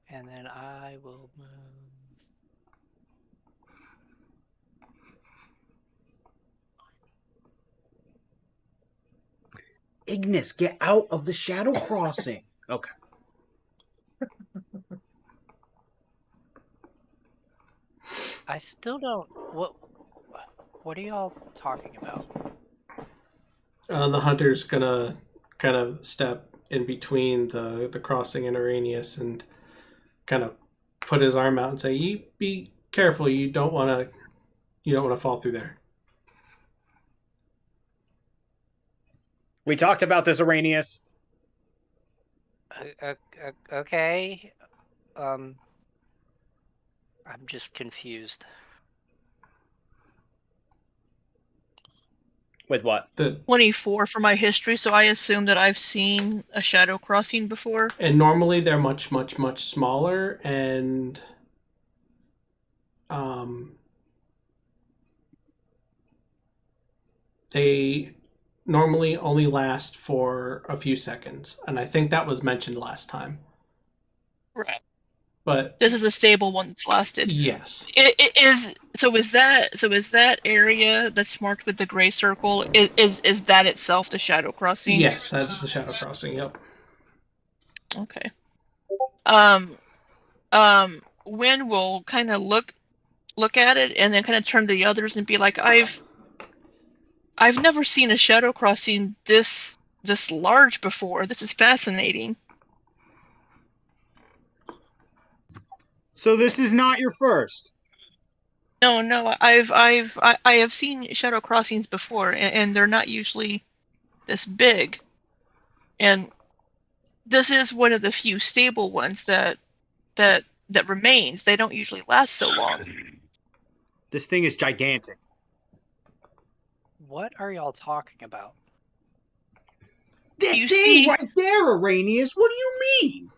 And then I will move. Ignis, get out of the Shadow Crossing. Okay. I still don't. What are y'all talking about? The hunter's gonna kind of step in between the crossing and Araneus and kind of put his arm out and say, "You be careful. You don't want to fall through there." We talked about this, Araneus. Okay. I'm just confused. With what? 24 for my history, so I assume that I've seen a Shadow Crossing before. And normally they're much, much, much smaller, and they normally only last for a few seconds, and I think that was mentioned last time. Right. But this is a stable one that's lasted. Yes. It is. So is that area that's marked with the gray circle? Is that itself the Shadow Crossing? Yes, that is the Shadow Crossing. Yep. Okay. Wynne will kind of look at it and then kind of turn to the others and be like, I've never seen a Shadow Crossing this large before. This is fascinating. So this is not your first? No. I have seen Shadow Crossings before, and they're not usually this big. And this is one of the few stable ones that remains. They don't usually last so long. This thing is gigantic. What are y'all talking about? That You thing see- right there, Araneus. What do you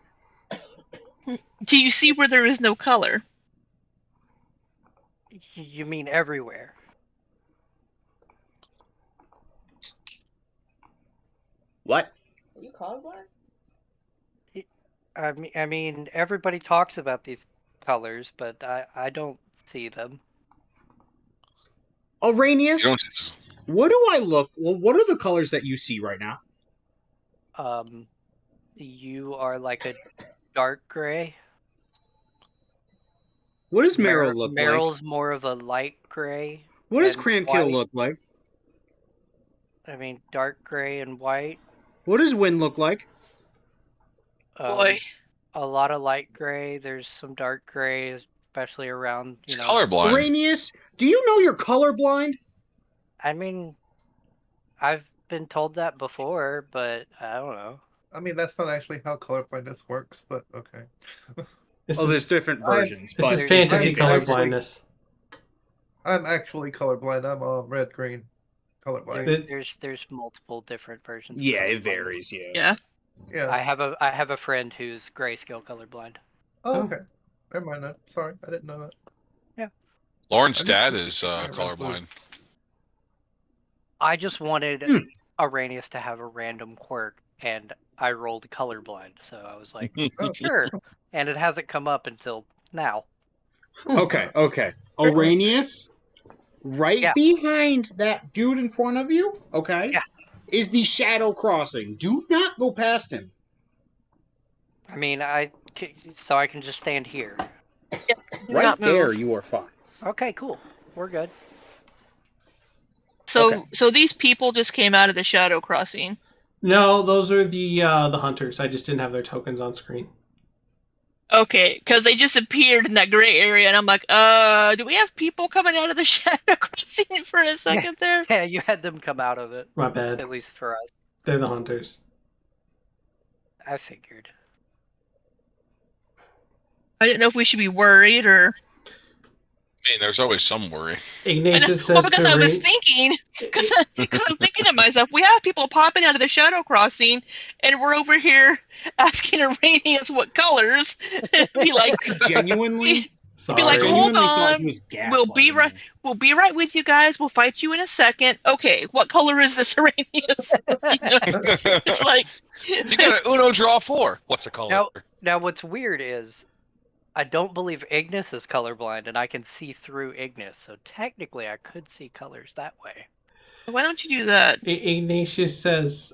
mean? Do you see where there is no color? You mean everywhere? What? Are you colorblind? I mean, everybody talks about these colors, but I don't see them. Araneus, You don't. what do I look? Well, what are the colors that you see right now? You are like a dark gray. What does Meryl look like? Meryl's more of a light gray. What does and Kramkyl white. look like? I mean, dark gray and white. What does Wynne look like? Boy. A lot of light gray. There's some dark gray, especially around, He's colorblind. Araneus, do you know you're colorblind? I mean, I've been told that before, but I don't know. I mean, that's not actually how colorblindness works, but okay. There's different versions. This is There's fantasy different- colorblindness. I'm actually colorblind. I'm a red-green colorblind. There's multiple different versions. of Yeah, it colorblindness. varies. Yeah. Yeah. Yeah. I have a friend who's grayscale colorblind. Oh, okay. Never mind that. Sorry, I didn't know that. Lauren's I'm dad just- is I colorblind. I just wanted Araneus to have a random quirk, and I rolled colorblind, so I was like, Oh, sure. And it hasn't come up until now. Okay. Araneus, right Yeah. behind that dude in front of you, okay, Yeah. is the shadow crossing. Do not go past him. I mean, so I can just stand here. Do Right not move. there, you are fine. Okay, cool. We're good. So these people just came out of the shadow crossing. No, those are the hunters. I just didn't have their tokens on screen. Okay, because they just appeared in that gray area, and I'm like, do we have people coming out of the shadow crossing for a second there? Yeah, you had them come out of it, My bad. at least for us. They're the hunters. I figured. I didn't know if we should be worried or. I mean, there's always some worry. Ignatius Well, says because to I was Rain- thinking, because I'm thinking to myself, we have people popping out of the shadow crossing, and we're over here asking Araneus what colors. Be like, Genuinely, Sorry. like, I hold genuinely thought on, he was we'll be gaslighting right. me. We'll be right with you guys. We'll fight you in a second. Okay, what color is this Araneus? It's like You got an Uno draw 4. What's the color? Now, what's weird is I don't believe Ignis is colorblind, and I can see through Ignis, so technically I could see colors that way. why don't you do that? Ignatius says,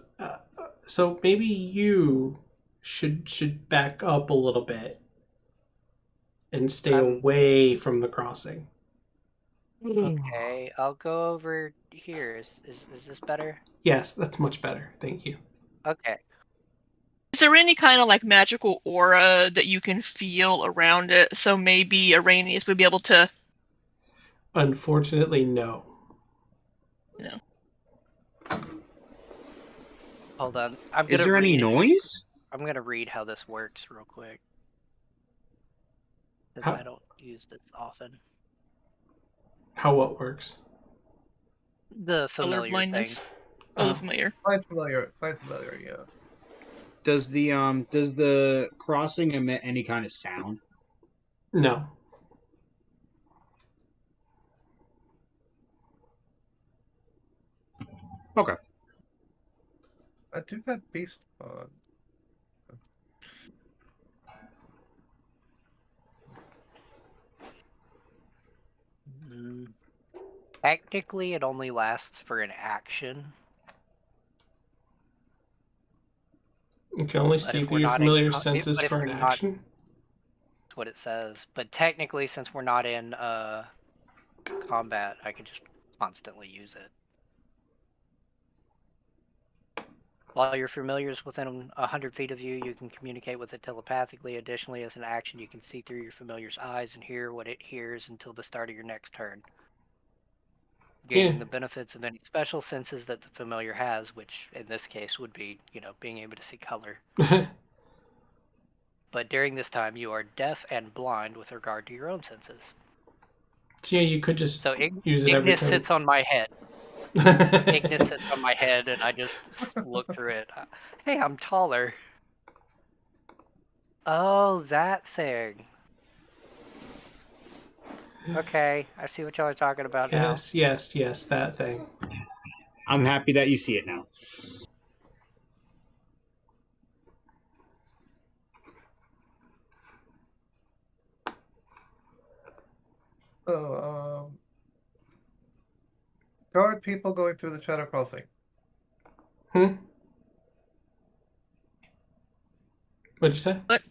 so maybe you should back up a little bit and stay away from the crossing. Okay, I'll go over here. Is this better? Yes, that's much better. Thank you. Okay. Is there any kind of like magical aura that you can feel around it? So maybe Araneus would be able to. Unfortunately, no. No. Hold on. Is there any noise? I'm gonna read how this works real quick. Because How- I don't use this often. How what works? The familiar thing. blindness? Oh, the familiar. Quite familiar, yeah. Does the crossing emit any kind of sound? No. Okay. I do that based on. Technically, it only lasts for an action. You can only But see if through we're your not in familiar co- senses but if for we're an not- action. That's what it says. But technically, since we're not in combat, I can just constantly use it. While your familiar is within 100 feet of you, you can communicate with it telepathically. Additionally, as an action, you can see through your familiar's eyes and hear what it hears until the start of your next turn. gaining the benefits of any special senses that the familiar has, which in this case would be, being able to see color. But during this time, you are deaf and blind with regard to your own senses. So yeah, you could just use it every Ignis time. sits on my head. Ignis sits on my head, and I just look through it. Hey, I'm taller. Oh, that thing. Okay, I see what y'all are talking about now. Yes, that thing. I'm happy that you see it now. So, guard people going through the shadow crossing. What'd you say? What?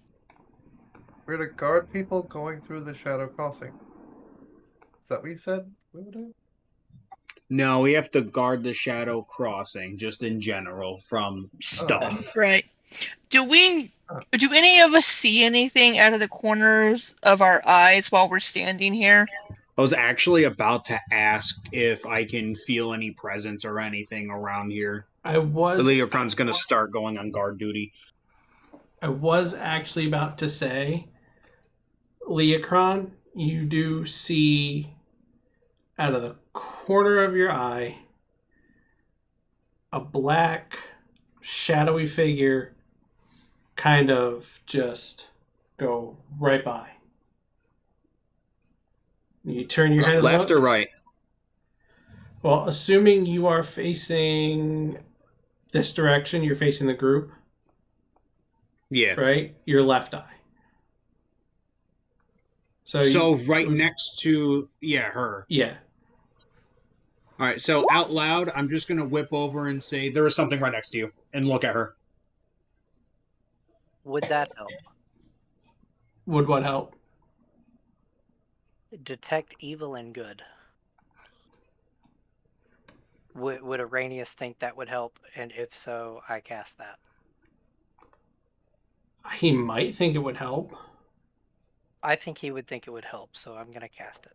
We're to guard people going through the shadow crossing. Is that what you said we would do? No, we have to guard the shadow crossing, just in general, from stuff. Right. Do any of us see anything out of the corners of our eyes while we're standing here? I was actually about to ask if I can feel any presence or anything around here. The Leokron's going to start going on guard duty. I was actually about to say, Leokron, you do see out of the corner of your eye a black, shadowy figure kind of just go right by. You turn your head left or right? Well, assuming you are facing this direction, you're facing the group. Yeah. Right? Your left eye. So right next to, her. Yeah. All right, so out loud, I'm just going to whip over and say, there is something right next to you, and look at her. Would that help? Would what help? Detect evil and good. Would Araneus think that would help? And if so, I cast that. He might think it would help. I think he would think it would help, so I'm going to cast it.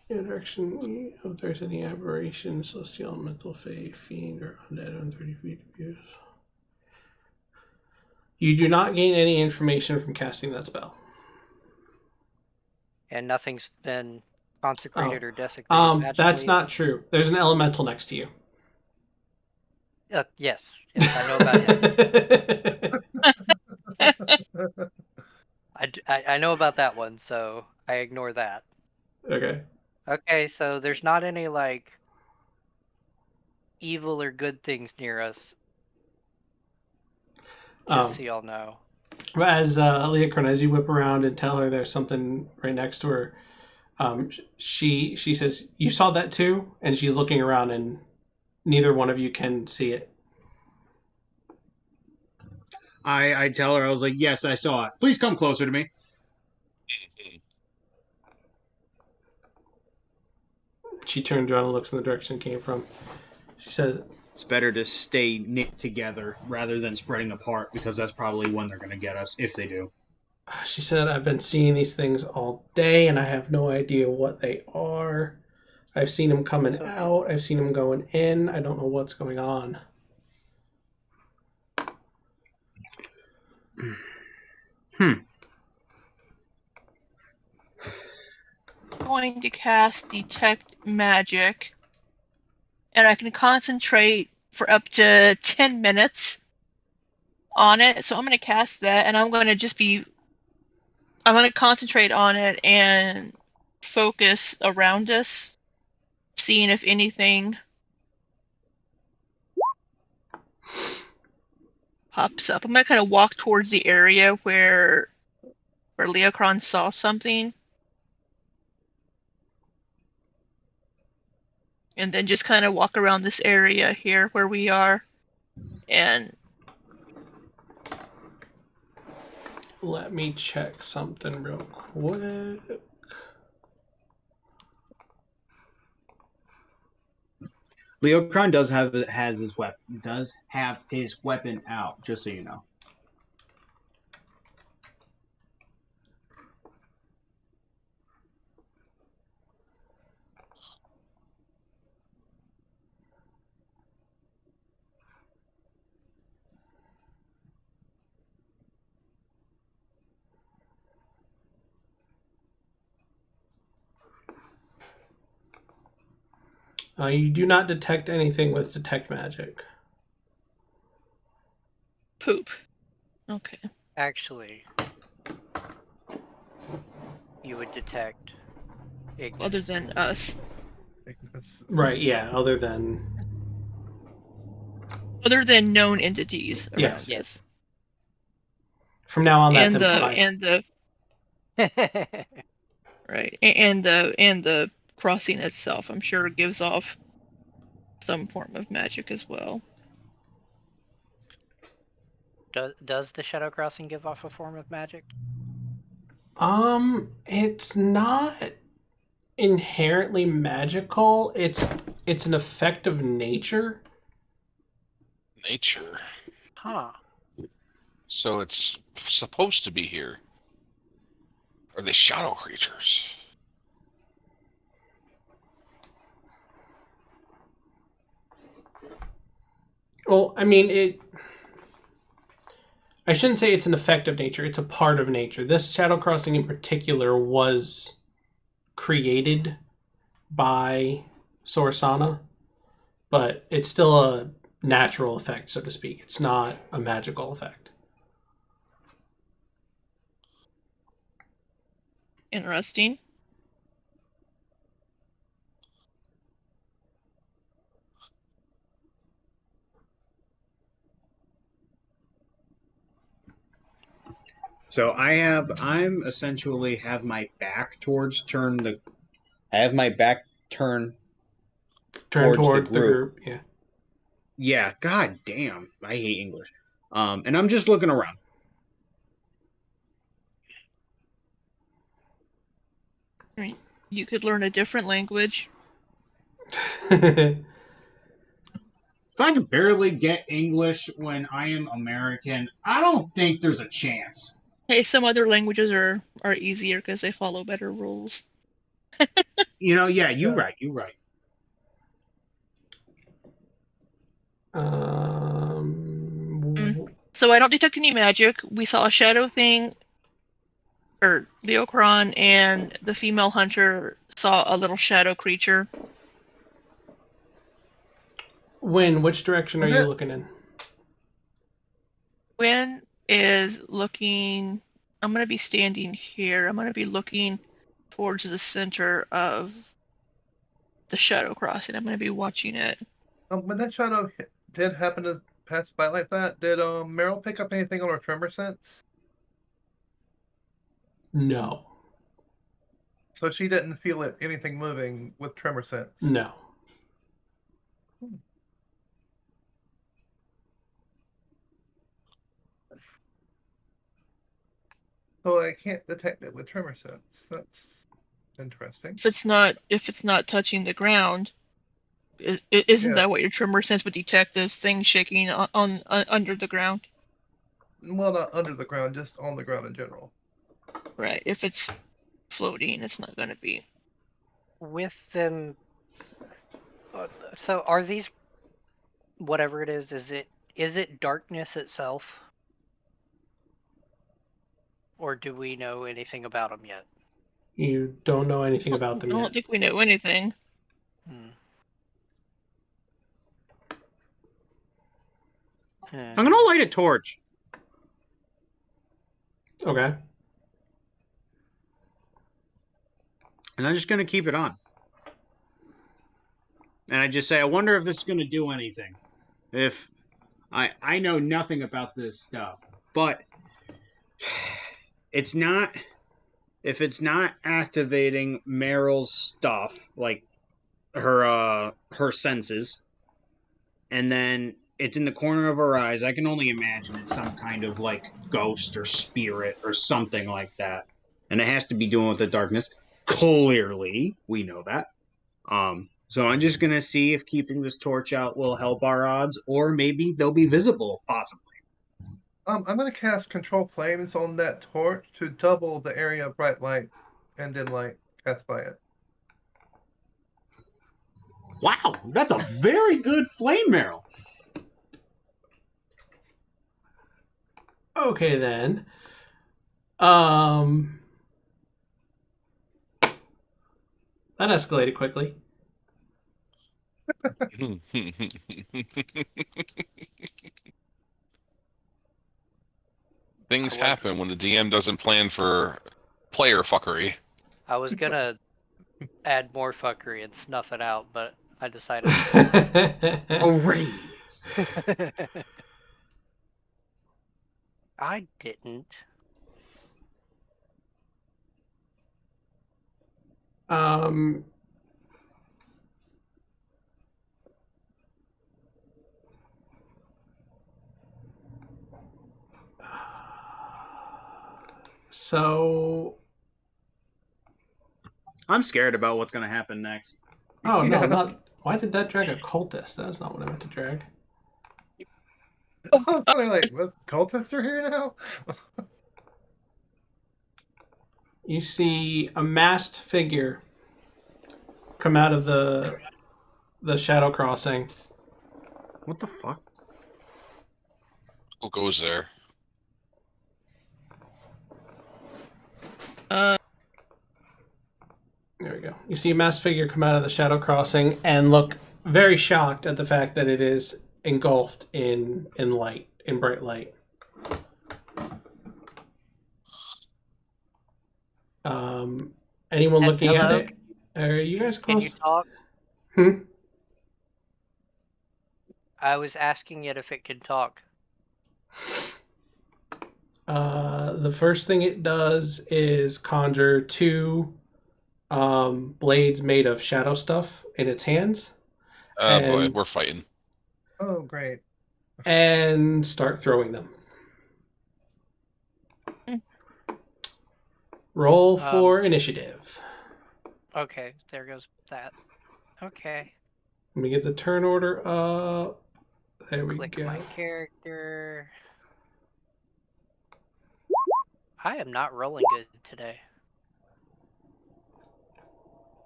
In direction, if there's any aberration, celestial, mental, fae, fiend, or undead on 30 feet of view. You do not gain any information from casting that spell. And nothing's been consecrated or desecrated. That's not true. There's an elemental next to you. Yes, I know about him. I know about that one, so I ignore that. Okay. Okay, so there's not any, evil or good things near us. Just so y'all know. But as Leokron, as you whip around and tell her there's something right next to her, she says, "You saw that too?" And she's looking around, and neither one of you can see it. I tell her, I was like, yes, I saw it. Please come closer to me. She turns around and looks in the direction it came from. She said, it's better to stay knit together rather than spreading apart, because that's probably when they're going to get us, if they do. She said, I've been seeing these things all day, and I have no idea what they are. I've seen them coming out. I've seen them going in. I don't know what's going on. Going to cast Detect Magic, and I can concentrate for up to 10 minutes on it. So I'm going to cast that, and I'm going to concentrate on it and focus around us, seeing if anything pops up. I'm going to kind of walk towards the area where Leokron saw something. And then just kind of walk around this area here where we are. And let me check something real quick. Leokron does have his weapon out, just so you know. You do not detect anything with detect magic. Poop. Okay. Actually, you would detect Ignis. Other than us. Right, yeah, other than known entities around Yes. us. From now on, that's And the implied. and the right. And the crossing itself, I'm sure, gives off some form of magic as well. Does the Shadow Crossing give off a form of magic? It's not inherently magical. It's an effect of nature. Nature. Huh. So it's supposed to be here. Are they shadow creatures? Well, I mean, I shouldn't say it's an effect of nature. It's a part of nature. This Shadow Crossing in particular was created by Sorsana, but it's still a natural effect, so to speak. It's not a magical effect. Interesting. So I'm essentially have my back towards I have my back turned towards the group. Yeah. Yeah, god damn. I hate English. And I'm just looking around. I mean, you could learn a different language. If I can barely get English when I am American, I don't think there's a chance. Hey, some other languages are easier because they follow better rules. Yeah, you're right. So I don't detect any magic. We saw a shadow thing, or Leokron and the female hunter saw a little shadow creature. Wynne, which direction are you looking in? Wynne is looking... I'm going to be standing here. I'm going to be looking towards the center of the shadow crossing. I'm going to be watching it. When that shadow did happen to pass by like that, did Meryl pick up anything on her tremor sense? No. So she didn't feel anything moving with tremor sense? No. So I can't detect it with tremor sense. That's interesting. If it's not touching the ground, isn't that what your tremor sense would detect? As things shaking on under the ground? Well, not under the ground, just on the ground in general. Right. If it's floating, it's not going to be. With them, so are these, whatever it is it darkness itself? Or do we know anything about them yet? You don't know anything about them yet. I don't think we know anything. I'm going to light a torch. Okay. And I'm just going to keep it on. And I just say, I wonder if this is going to do anything. If I know nothing about this stuff, but it's not, if it's not activating Meryl's stuff, like her senses, and then it's in the corner of her eyes, I can only imagine it's some kind of like ghost or spirit or something like that. And it has to be doing with the darkness. Clearly, we know that. So I'm just going to see if keeping this torch out will help our odds, or maybe they'll be visible, possibly. I'm going to cast Control Flames on that torch to double the area of bright light and dim light cast by it. Wow, that's a very good flame, Meryl. Okay, then. That escalated quickly. Things happen when the DM doesn't plan for player fuckery. I was gonna add more fuckery and snuff it out, but I decided Raise. I didn't. So I'm scared about what's going to happen next. Oh, no, not... Why did that drag a cultist? That's not what I meant to drag. I was wondering, like, what, cultists are here now? You see a masked figure come out of the shadow crossing. What the fuck? Who goes there? There we go. You see a masked figure come out of the shadow crossing and look very shocked at the fact that it is engulfed in light, in bright light. Anyone looking at it? Are you guys close? Can you talk? I was asking it if it could talk. The first thing it does is conjure 2 blades made of shadow stuff in its hands. Boy, we're fighting. Oh, great. And start throwing them. Roll for initiative. Okay, there goes that. Okay. Let me get the turn order up. There we Click go. my character. I am not rolling good today.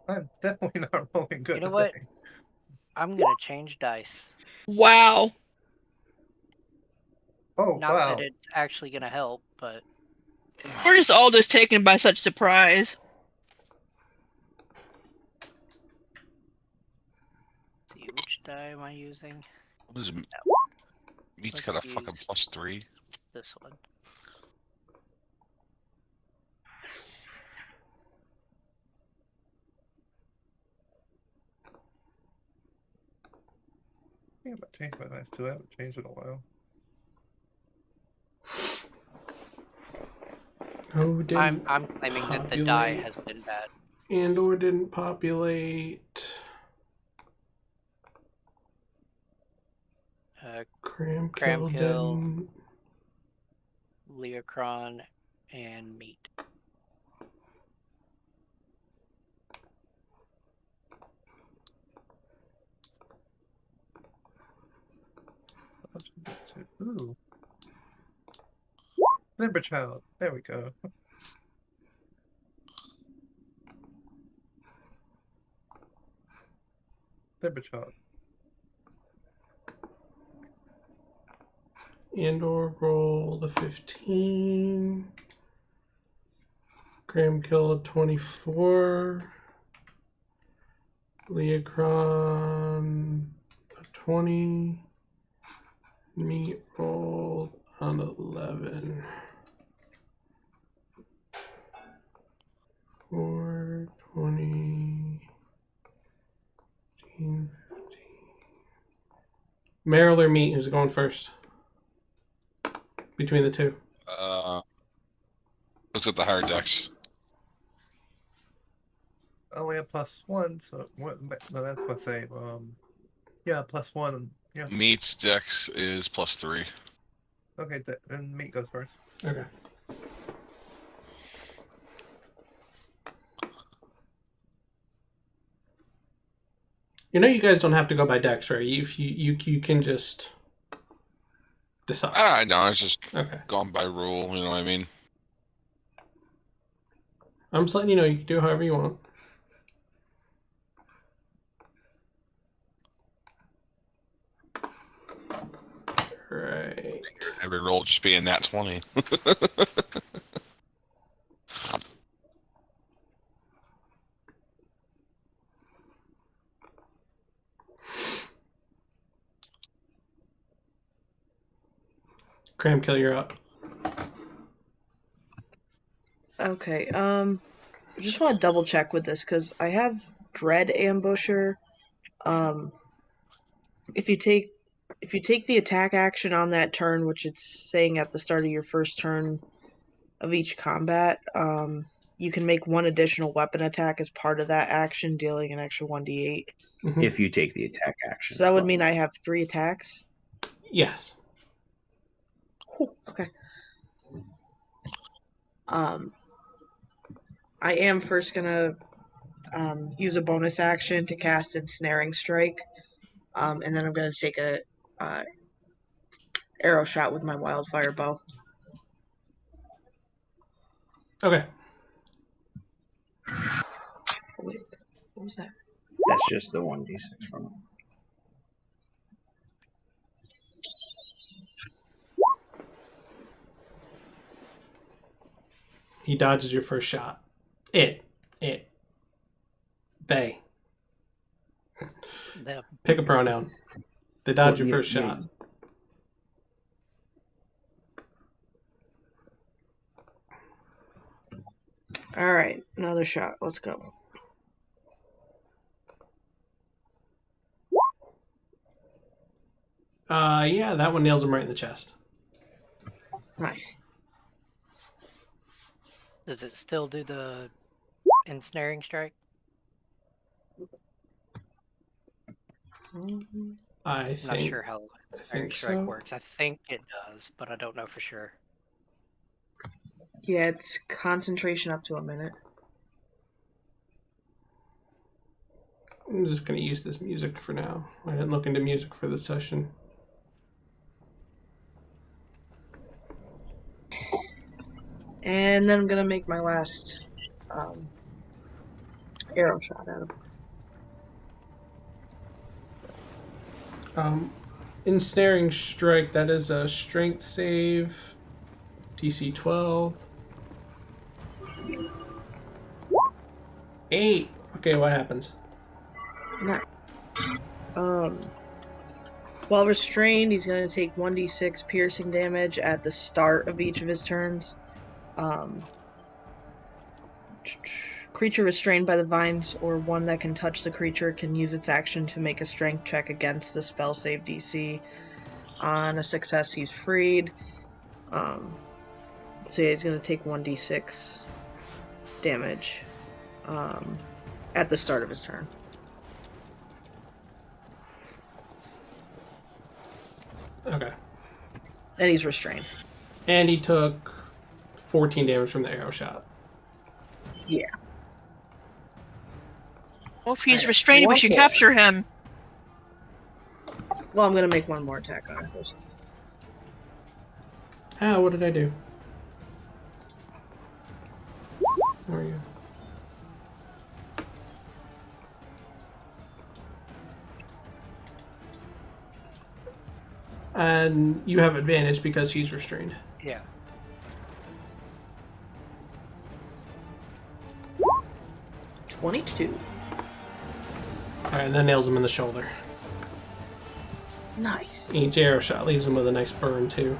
I'm definitely not rolling good. You know what? I'm gonna change dice. Wow. Oh, Not wow. that it's actually gonna help, but We're just all just taken by such surprise. let's see, which die am I using? What is Meat's got a Let's fucking use +3. this one. I think I changed my dice too. I haven't changed it in a while. Who didn't I'm claiming that the die has been bad. Andor didn't populate. Kramkyl didn't. Leokron, and Meat. Ooh. Limber Child. There we go. Limber Child. Andor rolled a 15. Kramkyl a 24. Leokron a 20. Meat rolled an 11. 4, 20, 15, 15. Meryl or Meat, who's going first? Between the two. Looks at the higher decks. I only have +1, so what? No, that's my save. Yeah, +1. Yeah. Meat's dex is +3. Okay, then Meat goes first. Okay. You know, you guys don't have to go by dex, right? If you can just decide. Ah, no, I was just Okay. gone by rule. You know what I mean? I'm just letting you know you can do however you want. Right. Every roll just being that 20. Kramkyl, you're up. Okay, I just want to double check with this because I have Dread Ambusher. If you take the attack action on that turn, which it's saying at the start of your first turn of each combat, you can make one additional weapon attack as part of that action, dealing an extra 1d8. Mm-hmm. If you take the attack action. So that would mean I have 3 attacks? Yes. Whew, okay. I am first gonna use a bonus action to cast Ensnaring Strike, and then I'm gonna take a arrow shot with my wildfire bow. Okay. Wait, what was that? That's just the 1d6 from it. He dodges your first shot. They. Pick a pronoun. They dodge your first shot. Alright, another shot. Let's go. Yeah, that one nails him right in the chest. Nice. Does it still do the ensnaring strike? I'm not sure how ensnaring strike so. works. I think it does, but I don't know for sure. Yeah, it's concentration up to a minute. I'm just going to use this music for now. I didn't look into music for this session. And then I'm going to make my last arrow shot at him. Ensnaring Strike, that is a strength save. DC 12. 8. Okay, what happens? Nice. While restrained, he's going to take 1d6 piercing damage at the start of each of his turns. Creature restrained by the vines or one that can touch the creature can use its action to make a strength check against the spell save DC. On a success, he's freed. So yeah, he's going to take 1d6 damage at the start of his turn. Okay. And he's restrained. And he took 14 damage from the arrow shot. Yeah. Well, if he's restrained, we should capture him. Well, I'm going to make one more attack on him. Ah, what did I do? Where are you? And you have advantage because he's restrained. Yeah. $22. Alright, and that nails him in the shoulder. Nice. Each arrow shot leaves him with a nice burn, too.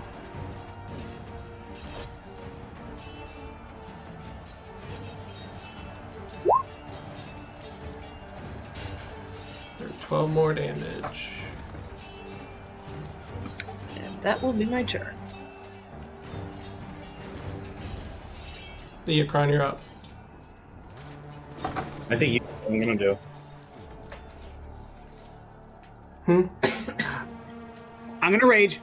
There's 12 more damage. And that will be my turn. Leokron, you're up. I think you know what I'm gonna do. I'm gonna rage,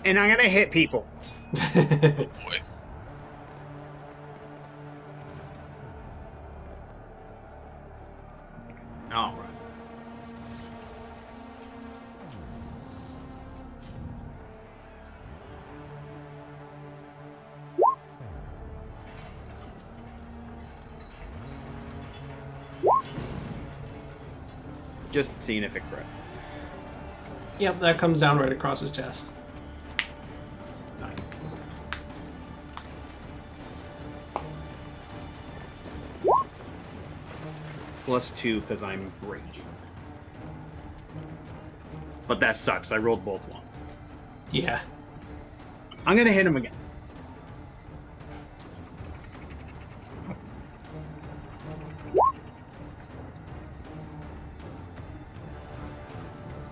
and I'm gonna hit people. Oh boy. All right. Just seeing if it correct. Yep, that comes down right across his chest. Nice. +2 because I'm raging. But that sucks. I rolled both ones. Yeah. I'm gonna hit him again.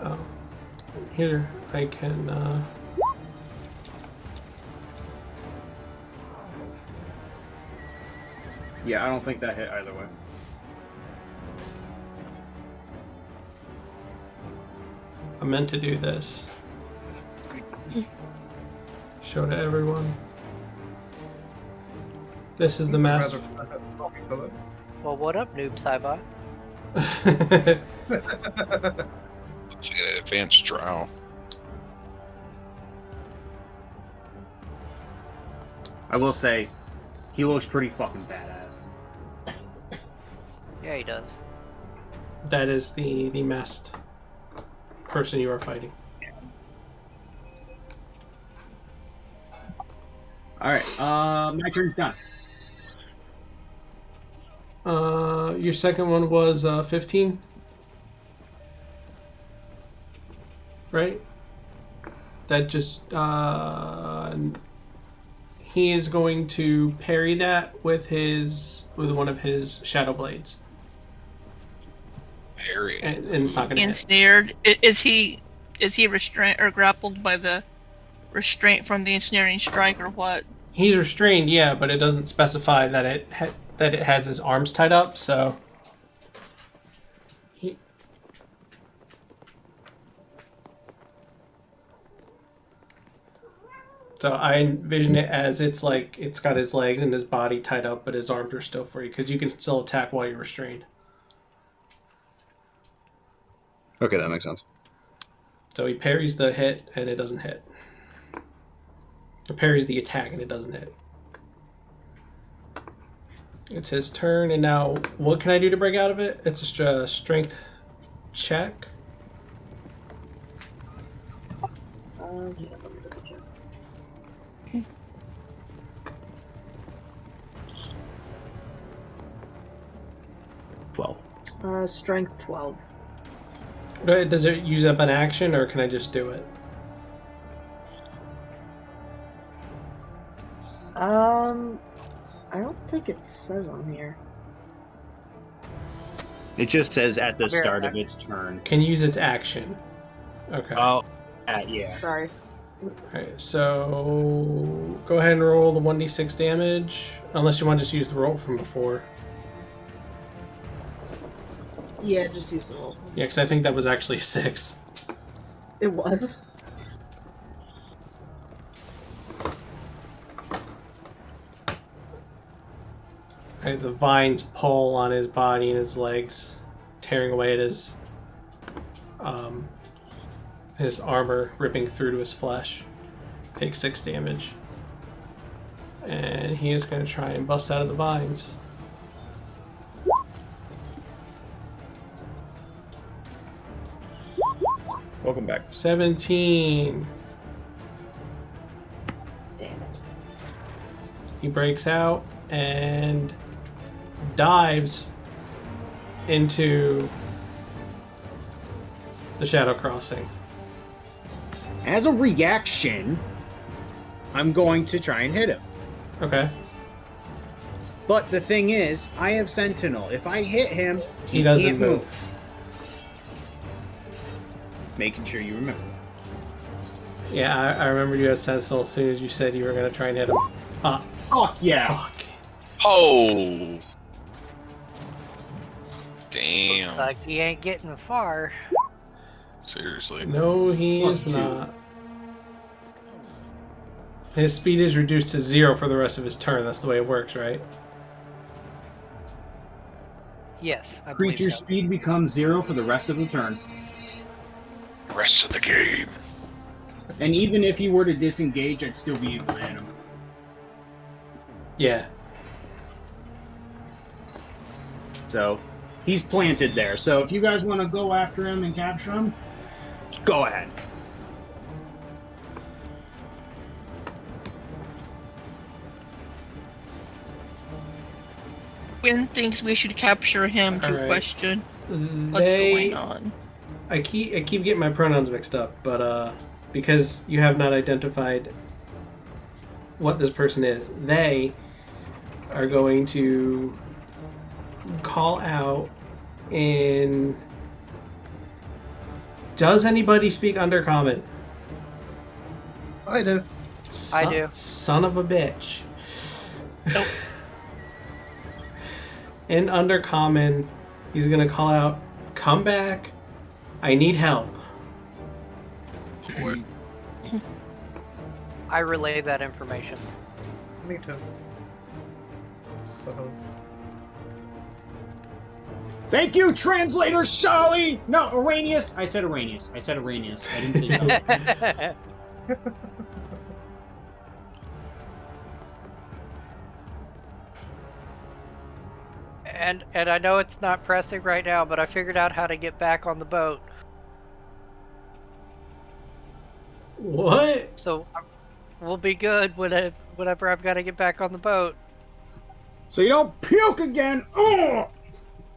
Oh. Here, I can, Yeah, I don't think that hit either way. I meant to do this. Show to everyone. This is the master. Well, what up, Noob Saibot? Let's see that advanced drow. I will say, he looks pretty fucking badass. Yeah, he does. That is the masked person you are fighting. Alright, my turn's done. Your second one was 15? Right? That just, he is going to parry that with one of his shadow blades. Parry. And it's not going to hit. Ensnared. Is he restrained or grappled by the restraint from the ensnaring strike, or what? He's restrained, yeah, but it doesn't specify that it has his arms tied up, so... So I envision it as it's got his legs and his body tied up, but his arms are still free, because you can still attack while you're restrained. Okay, that makes sense. So he parries the hit, and it doesn't hit. Or parries the attack, and it doesn't hit. It's his turn, and now what can I do to break out of it? It's a strength check. Yeah, let me double check. Strength 12. Does it use up an action, or can I just do it? I don't think it says on here. It just says at the I'll be right start back. of its turn. Can use its action. Okay. Oh, yeah. Sorry. Alright, so go ahead and roll the 1d6 damage, unless you want to just use the roll from before. Yeah, just use the roll. Yeah, because I think that was actually a 6. It was. Right, the vines pull on his body and his legs, tearing away at his armor, ripping through to his flesh. Takes 6 damage. And he is going to try and bust out of the vines. Welcome back. 17. Damn it. He breaks out and dives into the Shadow Crossing. As a reaction, I'm going to try and hit him. Okay. But the thing is, I have Sentinel. If I hit him, He doesn't can't move. Making sure you remember. Yeah, I remember you had Sentinel as soon as you said you were going to try and hit him. Ah, Fuck yeah. fuck. Oh! Damn. Like he ain't getting far. Seriously. No, he is +2. not. His speed is reduced to 0 for the rest of his turn. That's the way it works, right? Yes, I believe Creature so. speed becomes 0 for the rest of the turn. Rest of the game. And even if he were to disengage, I'd still be able to hit him. Yeah. So, he's planted there. So if you guys want to go after him and capture him, go ahead. Wynne thinks we should capture him to Alright. question what's going on. I keep getting my pronouns mixed up, but because you have not identified what this person is. They are going to call out in... Does anybody speak Undercommon? I do. I do. Son of a bitch. Nope. In Undercommon, he's going to call out, "Come back. I need help." Boy. I relay that information. Me too. Uh-huh. Thank you, translator Sholly! No, Araneus. I said Araneus. I didn't say Sholly. And I know it's not pressing right now, but I figured out how to get back on the boat. What? So we'll be good whenever I've got to get back on the boat. So you don't puke again! Ugh!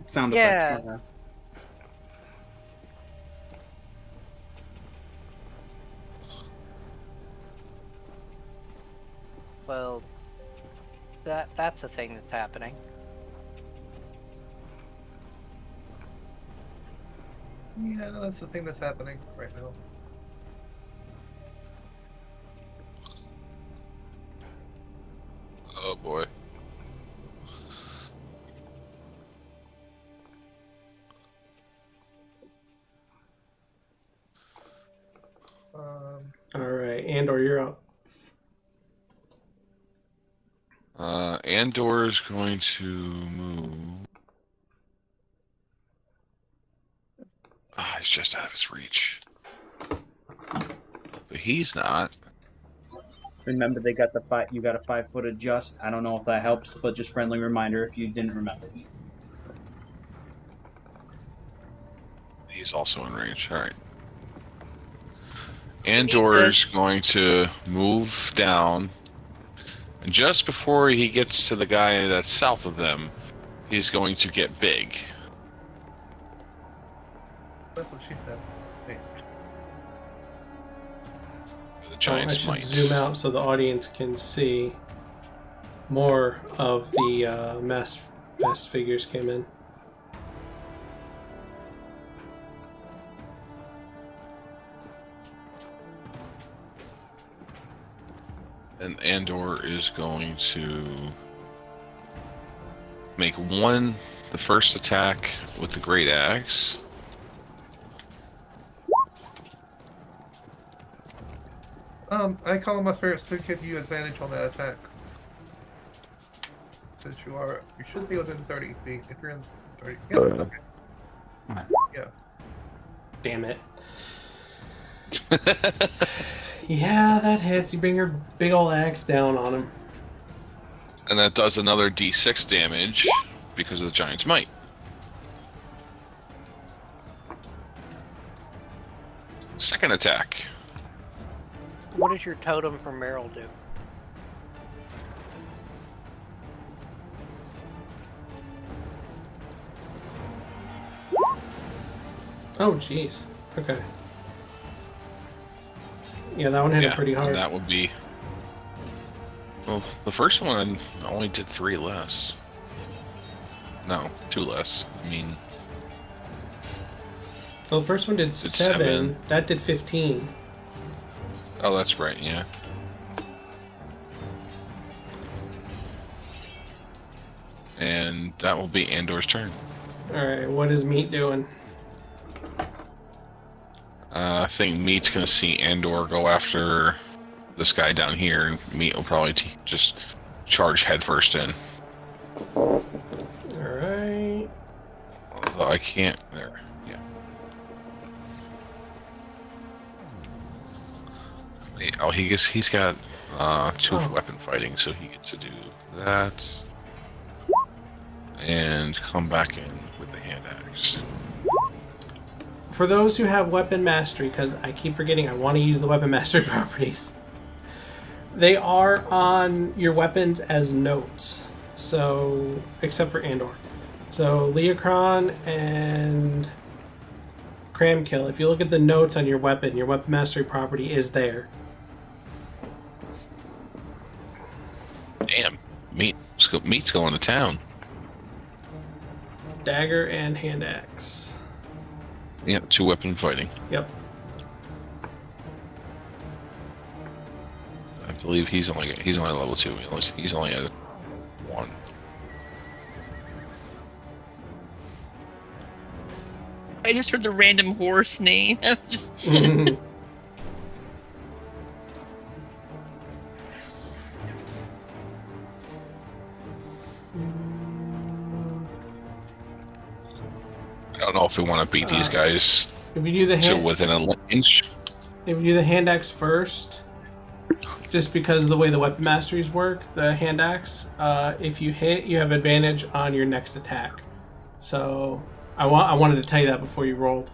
Sound Yeah. effects. Well, that's a thing that's happening. Yeah, that's the thing that's happening right now. Oh boy. Alright, Andor, you're up. Andor's going to move. He's just out of his reach. But he's not. Remember, they got you got a 5-foot adjust. I don't know if that helps, but just friendly reminder if you didn't remember. He's also in range. Alright. Andor's going to move down. And just before he gets to the guy that's south of them, he's going to get big. That's what she said. Wait. The I giant's should might. zoom out so the audience can see more of the masked figures came in. And Andor is going to make the first attack with the Great Axe. I call my spirits to give you advantage on that attack. Since you should be within 30 feet. If you're in 30, yeah, okay. Yeah. Damn it. Yeah, that hits. You bring your big old axe down on him. And that does another d6 damage because of the giant's might. Second attack. What does your totem from Meryl do? Oh, jeez. Okay. Yeah, that one hit it pretty hard. And that would be... Well, the first one only did 3 less. No, 2 less. I mean... Well, the first one did 7. 7. That did 15. Oh, that's right, yeah. And that will be Andor's turn. Alright, what is Meat doing? I think Meat's gonna see Andor go after this guy down here, and Meat will probably just charge headfirst in. Alright. Although I can't. There, yeah. Oh, he's got 2 weapon fighting, so he gets to do that. And come back in with the hand axe. For those who have weapon mastery, because I keep forgetting I want to use the weapon mastery properties, they are on your weapons as notes. So, except for Andor. So, Leokron and Kramkyl, if you look at the notes on your weapon mastery property is there. Meat's going to town. Dagger and hand axe. Yep, 2-weapon fighting. Yep. I believe he's only level 2. He's only at 1. I just heard the random horse name. I'm just. I don't know if we want to beat these guys if you do the to within an inch. If you do the hand axe first, just because of the way the weapon masteries work, the hand axe, if you hit, you have advantage on your next attack. So I wanted to tell you that before you rolled.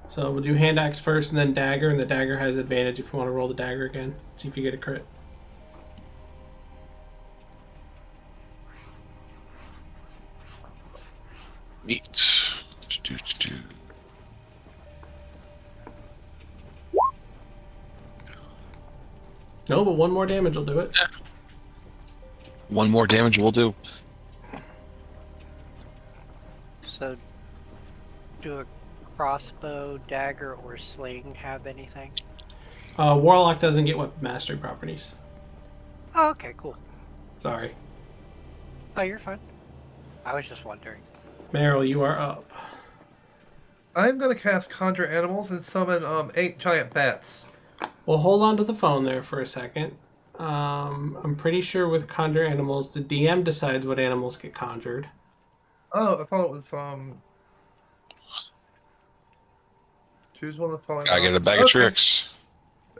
So we'll do hand axe first and then dagger, and the dagger has advantage if you want to roll the dagger again. See if you get a crit. Meat. No, but 1 more damage will do it. 1 more damage will do. So, do a crossbow, dagger, or sling have anything? Warlock doesn't get weapon mastery properties. Oh, okay, cool. Sorry. Oh, you're fine. I was just wondering. Meryl, you are up. I'm gonna cast Conjure Animals and summon 8 giant bats. Well, hold on to the phone there for a second. I'm pretty sure with Conjure Animals, the DM decides what animals get conjured. Oh, I thought it was choose one of the following. I get a bag of tricks.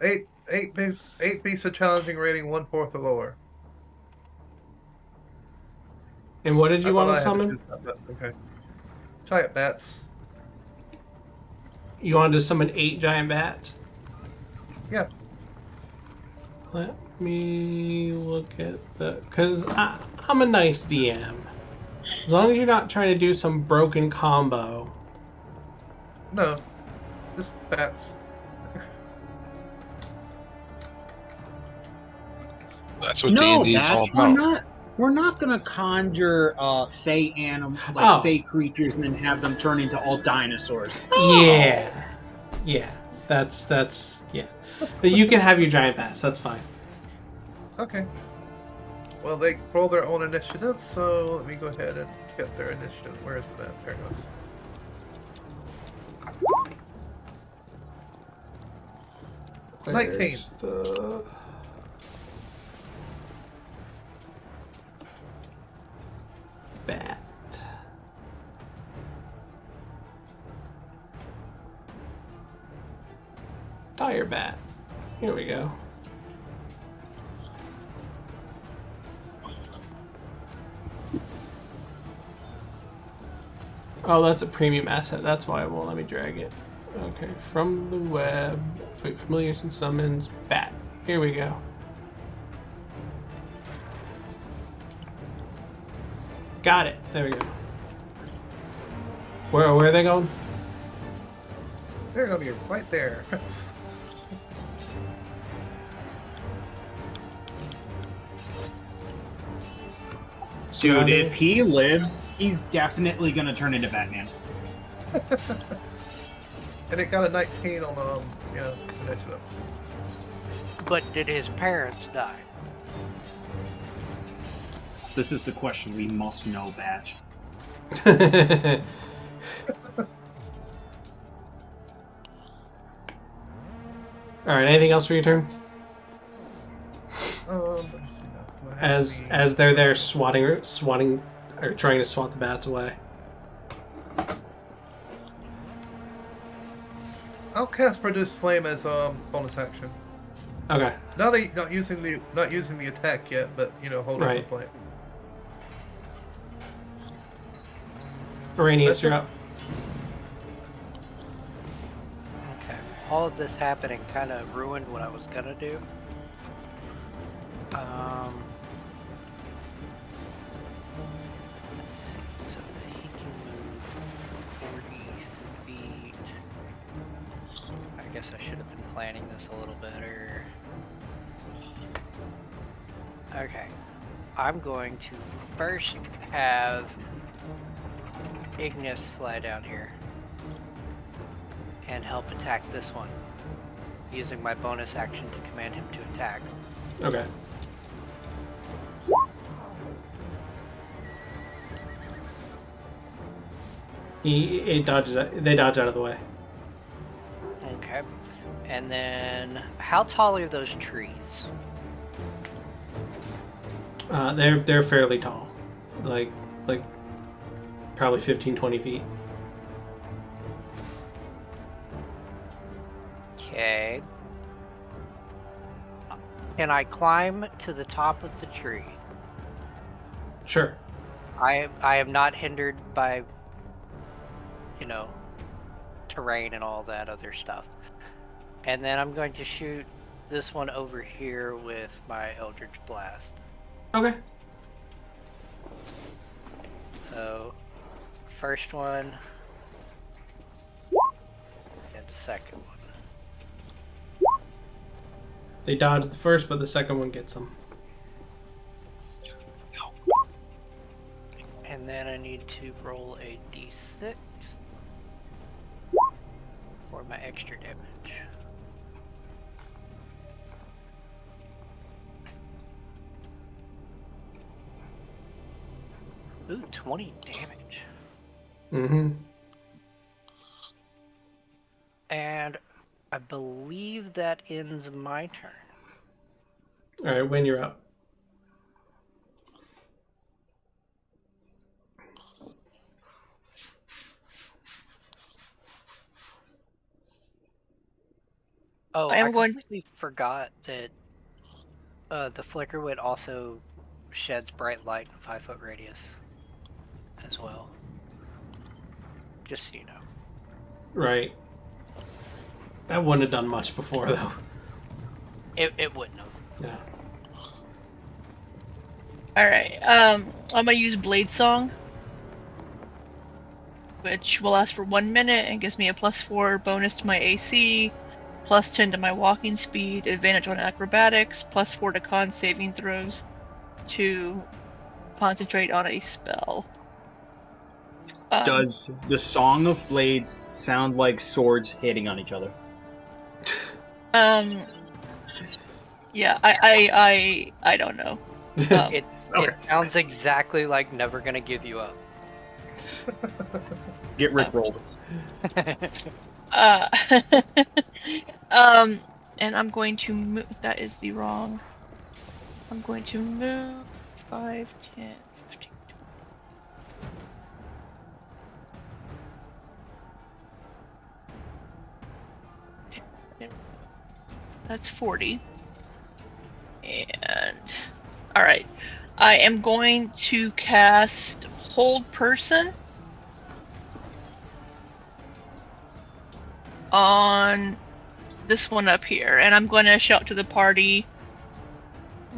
8 beasts of challenging rating 1/4 or lower. And what did you want to I had summon? choose that, but okay. Giant bats. You wanted to summon 8 giant bats? Yeah. Let me look at the... Because I'm a nice DM. As long as you're not trying to do some broken combo. No. Just bats. That's what No, D&D is all bats. about. We're not gonna conjure fey fey creatures and then have them turn into all dinosaurs. Yeah. That's yeah. But you can have your giant bats. That's fine. Okay. Well, they roll their own initiative, so let me go ahead and get their initiative. Where is it at? There it goes. 19. Bat. Dire bat. Here we go. Oh, that's a premium asset. That's why it won't let me drag it. Okay, from the web. Wait, familiars and summons. Bat. Here we go. Got it. There we go. Where are they going? They're gonna be right there. Dude, if he lives, he's definitely gonna turn into Batman. And it got a 19 on initiative. But did his parents die? This is the question we must know, Batch. Alright, anything else for your turn? Let me see now. Do I have any- As they're there swatting or trying to swat the bats away. I'll cast Produce Flame as bonus action. Okay. Not using the attack yet, but holding Right. the flame. Araneus, you're up. Okay. All of this happening kind of ruined what I was gonna do. Let's see. So he can move 40 feet. I guess I should have been planning this a little better. Okay. I'm going to first have Ignis fly down here and help attack this one, using my bonus action to command him to attack. Okay. They dodge out of the way. Okay. And then, how tall are those trees? They're fairly tall, like probably 15, 20 feet. Okay. Can I climb to the top of the tree? Sure. I am not hindered by, terrain and all that other stuff. And then I'm going to shoot this one over here with my Eldritch Blast. Okay. So, first one and second one. They dodge the first, but the second one gets them. And then I need to roll a d6 for my extra damage. Ooh, 20 damage. Mm-hmm. And I believe that ends my turn. All right, Wynne, you're up. Oh, I am going- completely forgot that the flicker would also sheds bright light in 5-foot radius as well. Just so you know. Right. That wouldn't have done much before, though. It wouldn't have. Yeah. Alright, I'm gonna use Blade Song, which will last for 1 minute and gives me a +4 bonus to my AC, +10 to my walking speed, advantage on acrobatics, +4 to con saving throws to concentrate on a spell. Does the Song of Blades sound like swords hitting on each other? Yeah, I don't know. It sounds exactly like Never Gonna Give You Up. Get rickrolled. And I'm going to move. That is the wrong. I'm going to move 5, 10, 15. That's 40. And alright. I am going to cast Hold Person on this one up here, and I'm going to shout to the party,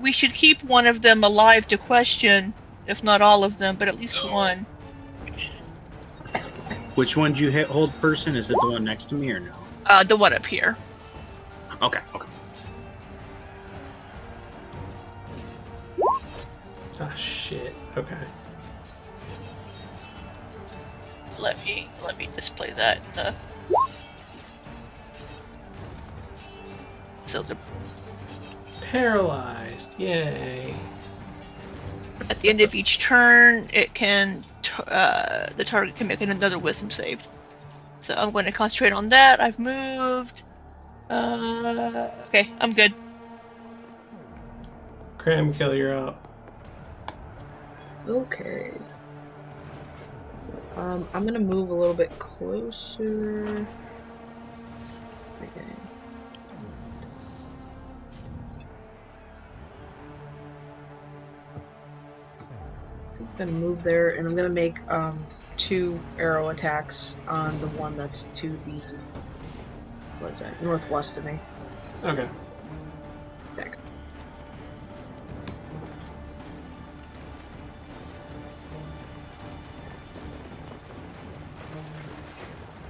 we should keep one of them alive to question, if not all of them, but at least one. Which one did you hit hold person? Is it the one next to me or no? The one up here. Okay. Ah, shit. Okay. Let me display that. So the Paralyzed. Yay. at the end of each turn, it can the target can make another wisdom save. So I'm going to concentrate on that. I've moved. Okay, I'm good. Kramkyl, you're up. Okay. I'm gonna move a little bit closer. Okay. I think I'm gonna move there, and I'm gonna make 2 arrow attacks on the one that's to the northwest of me. Okay. There.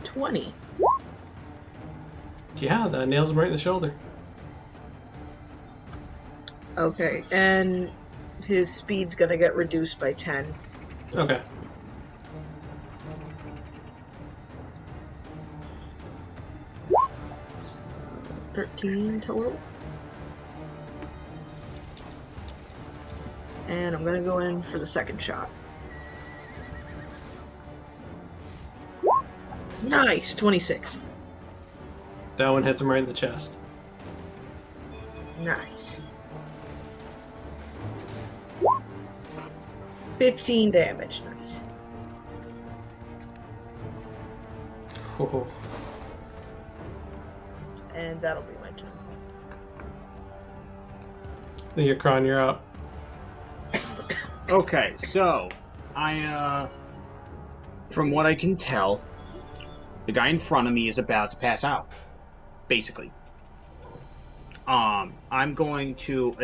20. Yeah, that nails him right in the shoulder. Okay, and his speed's gonna get reduced by 10. Okay. So 13 total. And I'm gonna go in for the second shot. Nice! 26. That one hits him right in the chest. Nice. 15 damage. Nice. Oh. And that'll be my turn. Leokron, you're up. Okay, so from what I can tell, the guy in front of me is about to pass out. Basically. I'm going to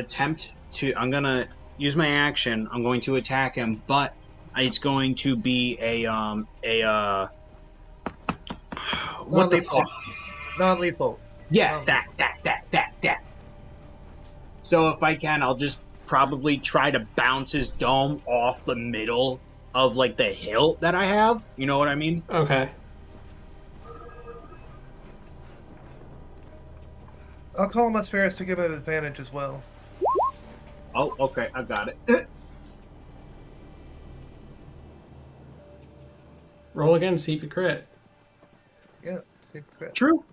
I'm gonna use my action. I'm going to attack him, but it's going to be what the fuck? Non-lethal. Yeah, that. So if I can, I'll just probably try to bounce his dome off the middle of like the hilt that I have. You know what I mean? Okay. I'll call him upstairs to give him an advantage as well. Oh, okay, I got it. Roll again, see if you crit. Yeah, see crit. True.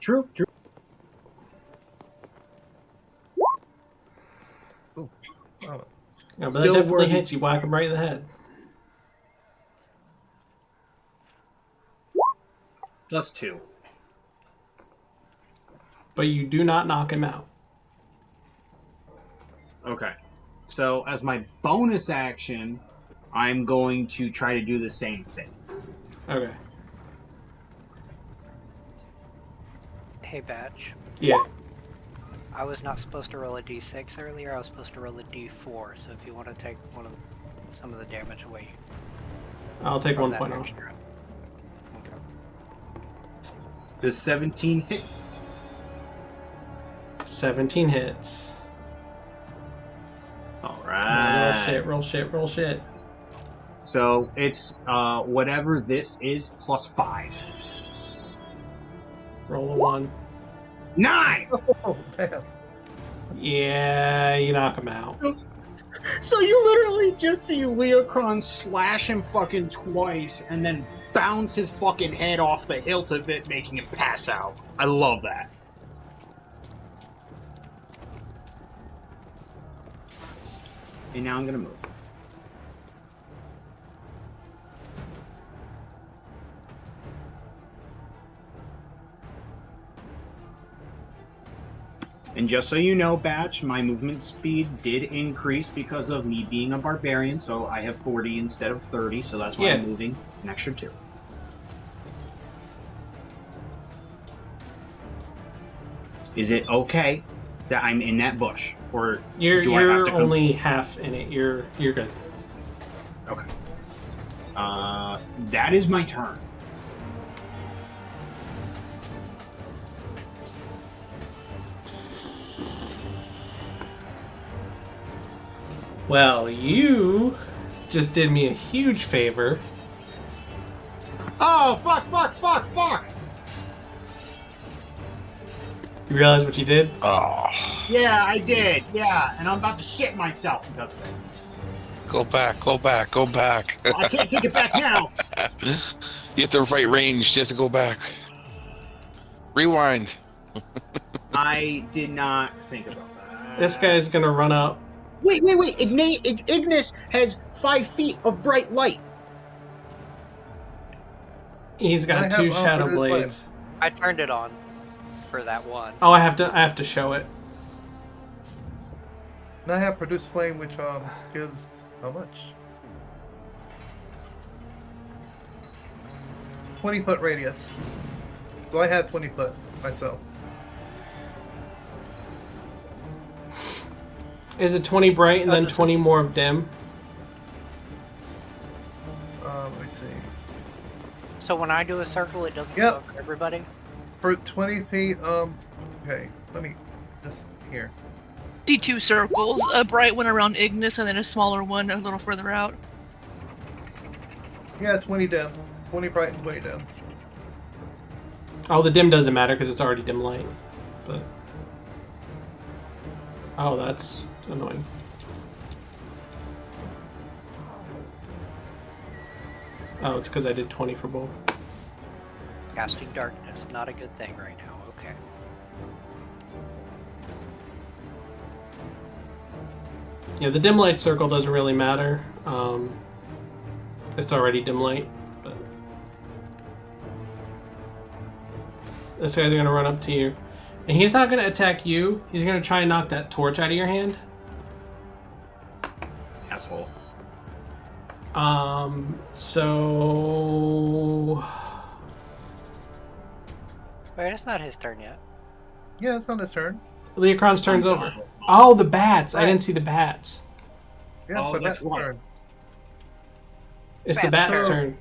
Ooh. Oh. Yeah, but Still that definitely worthy. hits you. Whack him right in the head. +2. But you do not knock him out. Okay. So as my bonus action, I'm going to try to do the same thing. Okay. Hey, Batch. Yeah. I was not supposed to roll a d6 earlier. I was supposed to roll a d4. So if you want to take some of the damage away, I'll take from 1 that point off. extra. Okay. Does 17 hit? 17 hits. Alright. Roll shit. So it's whatever this is +5. Roll a 1. 9! Oh, damn. Yeah, you knock him out. So you literally just see Leokron slash him fucking twice and then bounce his fucking head off the hilt of it, making him pass out. I love that. And now I'm gonna move. And just so you know, Batch, my movement speed did increase because of me being a barbarian, so I have 40 instead of 30, so that's why I'm moving an extra 2. Is it okay that I'm in that bush? Or do I have to You're only half in it. You're good. Okay. That is my turn. Well, you just did me a huge favor. Oh, fuck! You realize what you did? Oh, Yeah, I did. Yeah, and I'm about to shit myself because of it. go back. I can't take it back now. You have the right range. You have to go back. Rewind. I did not think about that. This guy's gonna run up. Wait. Ignis has 5 feet of bright light. He's got I 2 have shadow Produce blades. I turned it on for that one. Oh, I have to show it. And I have Produce Flame, which gives how much? 20-foot radius. So I have 20 foot myself. Is it 20 bright and then 20 more of dim? Let me see. So when I do a circle, it doesn't Yep. go for everybody? For 20 feet, okay, let me just here. see two circles, a bright one around Ignis and then a smaller one a little further out. Yeah, 20 down. 20 bright and 20 down. Oh, the dim doesn't matter because it's already dim light. But oh, that's annoying. Oh, it's because I did 20 for both. Casting darkness, not a good thing right now. Okay. Yeah, the dim light circle doesn't really matter. It's already dim light. But this guy's gonna run up to you, and he's not gonna attack you. He's gonna try and knock that torch out of your hand. Asshole. So Wait, it's not his turn yet. Yeah, it's not his turn. Leokron's turn's over. Oh, the bats! I didn't see the bats. Yeah, Oh, but that's that's right. turn. It's the Bats' bat's turn.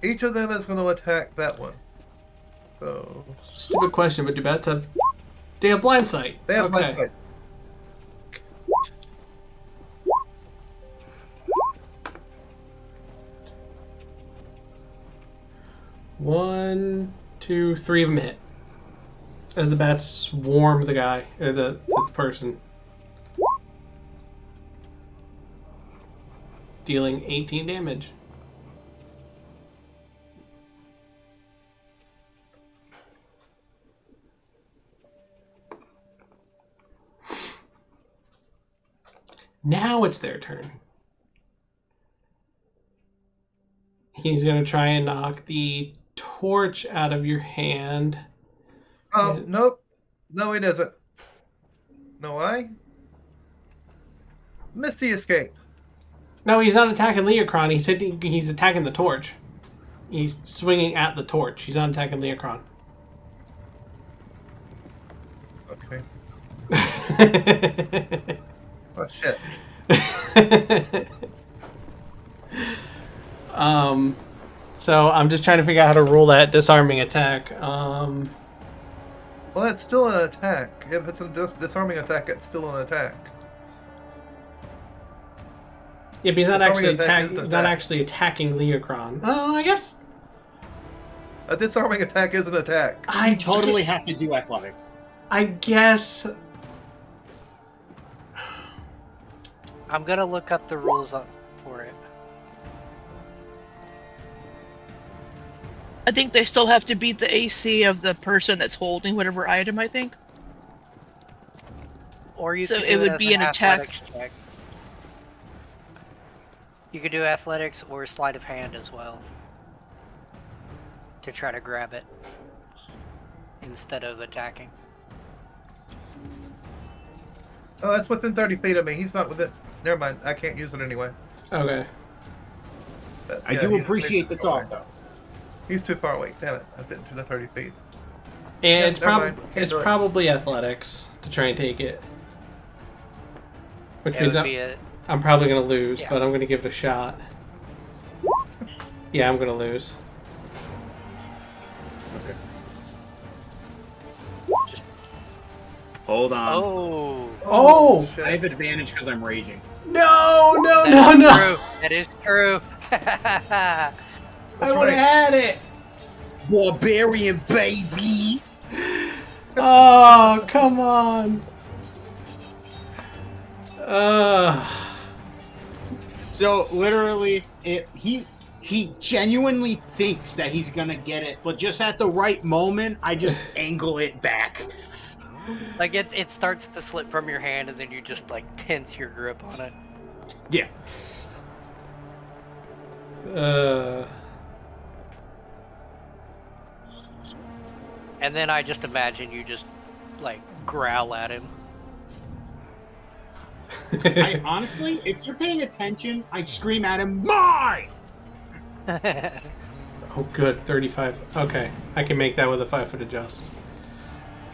turn. Each of them is going to attack that one. So Stupid question, but do bats have? They have blind sight. they have okay. blind sight. One, two, three of them hit. As the bats swarm the guy, or the person. Dealing 18 damage. Now it's their turn. He's going to try and knock the torch out of your hand. Oh, nope. No, he doesn't. No, why? Missed the escape. No, he's not attacking Leokron. He's attacking the torch. He's swinging at the torch. He's not attacking Leokron. Okay. Oh, shit. So I'm just trying to figure out how to roll that disarming attack. Well, that's still an attack. If it's a disarming attack, it's still an attack. Yeah, but he's not Disarming actually attack is an not attack. actually attacking Leokron. Oh, I guess A disarming attack is an attack. I You totally have to do athletics. I guess I'm gonna look up the rules for it. I think they still have to beat the AC of the person that's holding whatever item, I think. Or you So could it do would as be an attack. athletics check. You could do athletics or sleight of hand as well to try to grab it instead of attacking. Oh, that's within 30 feet of me. He's not within. Never mind. I can't use it anyway. okay. But, I yeah, do he's appreciate the too far thought, away. though. He's too far away. Damn it. I didn't see the 30 feet. And Yeah, it's never mind. Can't it's do it. probably athletics to try and take it. Which It means would be a I'm probably gonna lose, Yeah. but I'm gonna give it a shot. Yeah, I'm gonna lose. Hold on. oh. Oh! shit. I have advantage because I'm raging. No! No! That No! is No! true. That is true. I That's would right. have had it. Barbarian, baby! Oh, come on. So, literally, he genuinely thinks that he's gonna get it, but just at the right moment, I just angle it back. Like it starts to slip from your hand, and then you just like tense your grip on it. Yeah. And then I just imagine you just like growl at him. I honestly, if you're paying attention, I'd scream at him, "Mine!" Oh, good. 35. Okay. I can make that with a 5-foot adjust.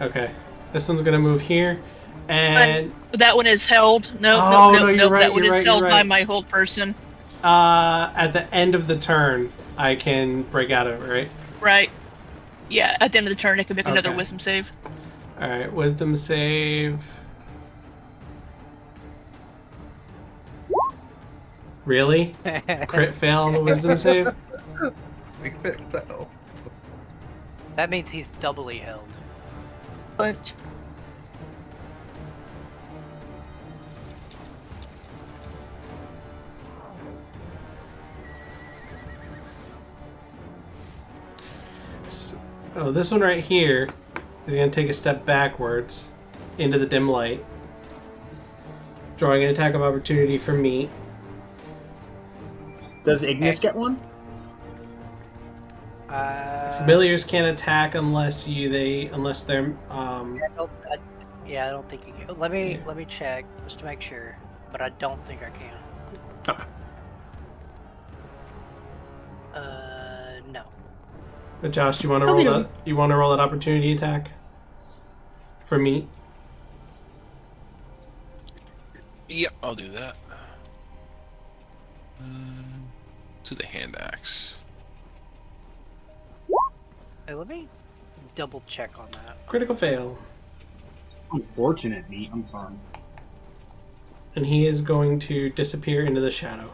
Okay. This one's going to move here. And That one is held. No, Oh, no, no, no, you're no. right, That one you're is right, held you're by right. my hold person. at the end of the turn, I can break out of it, right? Right. Yeah, at the end of the turn, it can make another Okay. wisdom save. Alright, wisdom save. Really? Crit fail on the wisdom save? No. That means he's doubly held. But Oh, this one right here is going to take a step backwards into the dim light, drawing an attack of opportunity for me. Does Ignis get one? Familiars can't attack unless they're. Yeah, I don't think you can. Let me check just to make sure, but I don't think I can. No. But Josh, you want to roll that? You want to roll that opportunity attack for me? Yep, I'll do that. To the hand axe. Hey, let me double check on that. Critical fail. Unfortunate me. I'm sorry. And he is going to disappear into the shadow.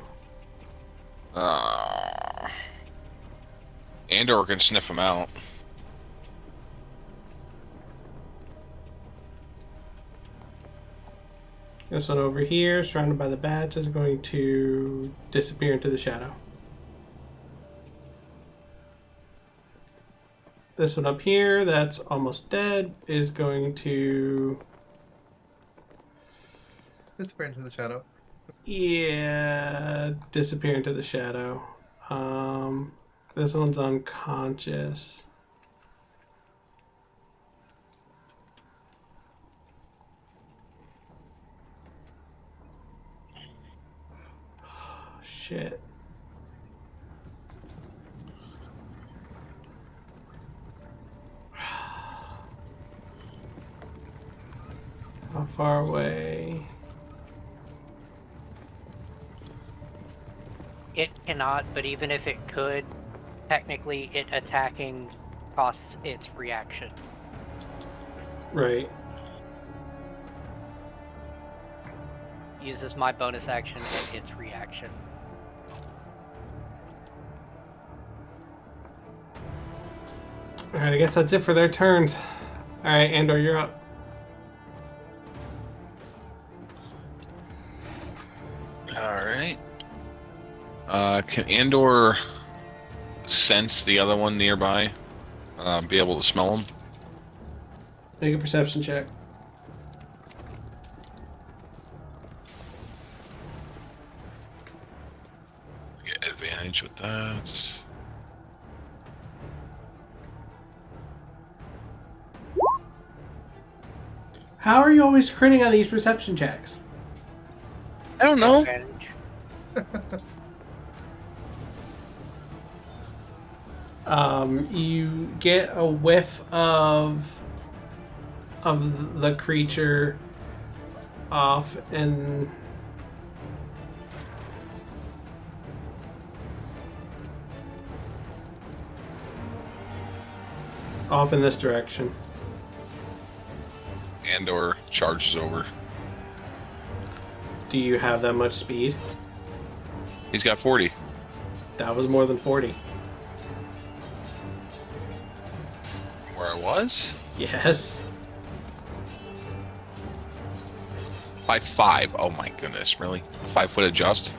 Andor can sniff him out. This one over here, surrounded by the bats, is going to disappear into the shadow. This one up here, that's almost dead, is going to... Disappear into the shadow. Yeah, disappear into the shadow. This one's unconscious. Shit. How far away? It cannot, but even if it could, technically it attacking costs its reaction. Right. Uses my bonus action and its reaction. Alright, I guess that's it for their turns. Alright, Andor, you're up. Alright. Can Andor sense the other one nearby? Be able to smell him? Make a perception check. Get advantage with that. How are you always critting on these perception checks? I don't know. Advantage. You get a whiff of the creature off in this direction. Andor charges over. Do you have that much speed? He's got 40. That was more than 40. Where I was? Yes. By 5. Oh my goodness, really? 5 foot adjust?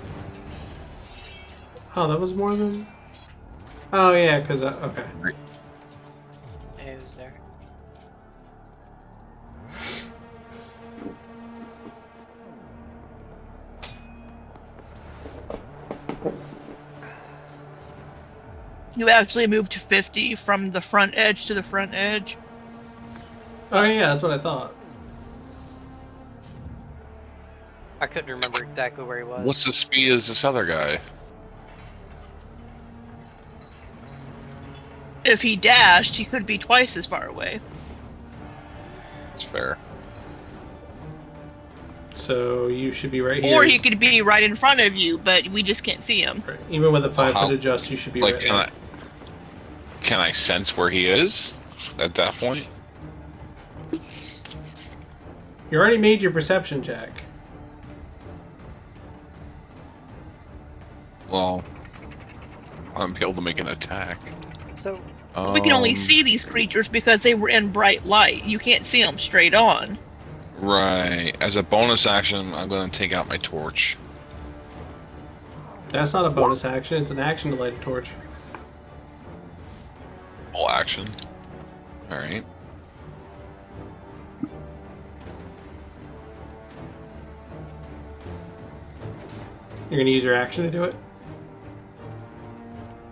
Oh, that was more than... Oh, yeah, because... okay. It was there. you actually moved to 50 from the front edge to the front edge. Oh, yeah, that's what I thought. I couldn't remember exactly where he was. What's the speed as this other guy? If he dashed, he could be twice as far away. That's fair. So you should be right here. Or he could be right in front of you, but we just can't see him. Right. Even with a 5 Wow. foot adjust, you should be Like, right here. can I sense where he is at that point? You already made your perception check. Well, I'm able to make an attack. So We can only see these creatures because they were in bright light. You can't see them straight on. Right. As a bonus action, I'm going to take out my torch. That's not a bonus action. It's an action to light a torch. Full action. Alright. You're going to use your action to do it?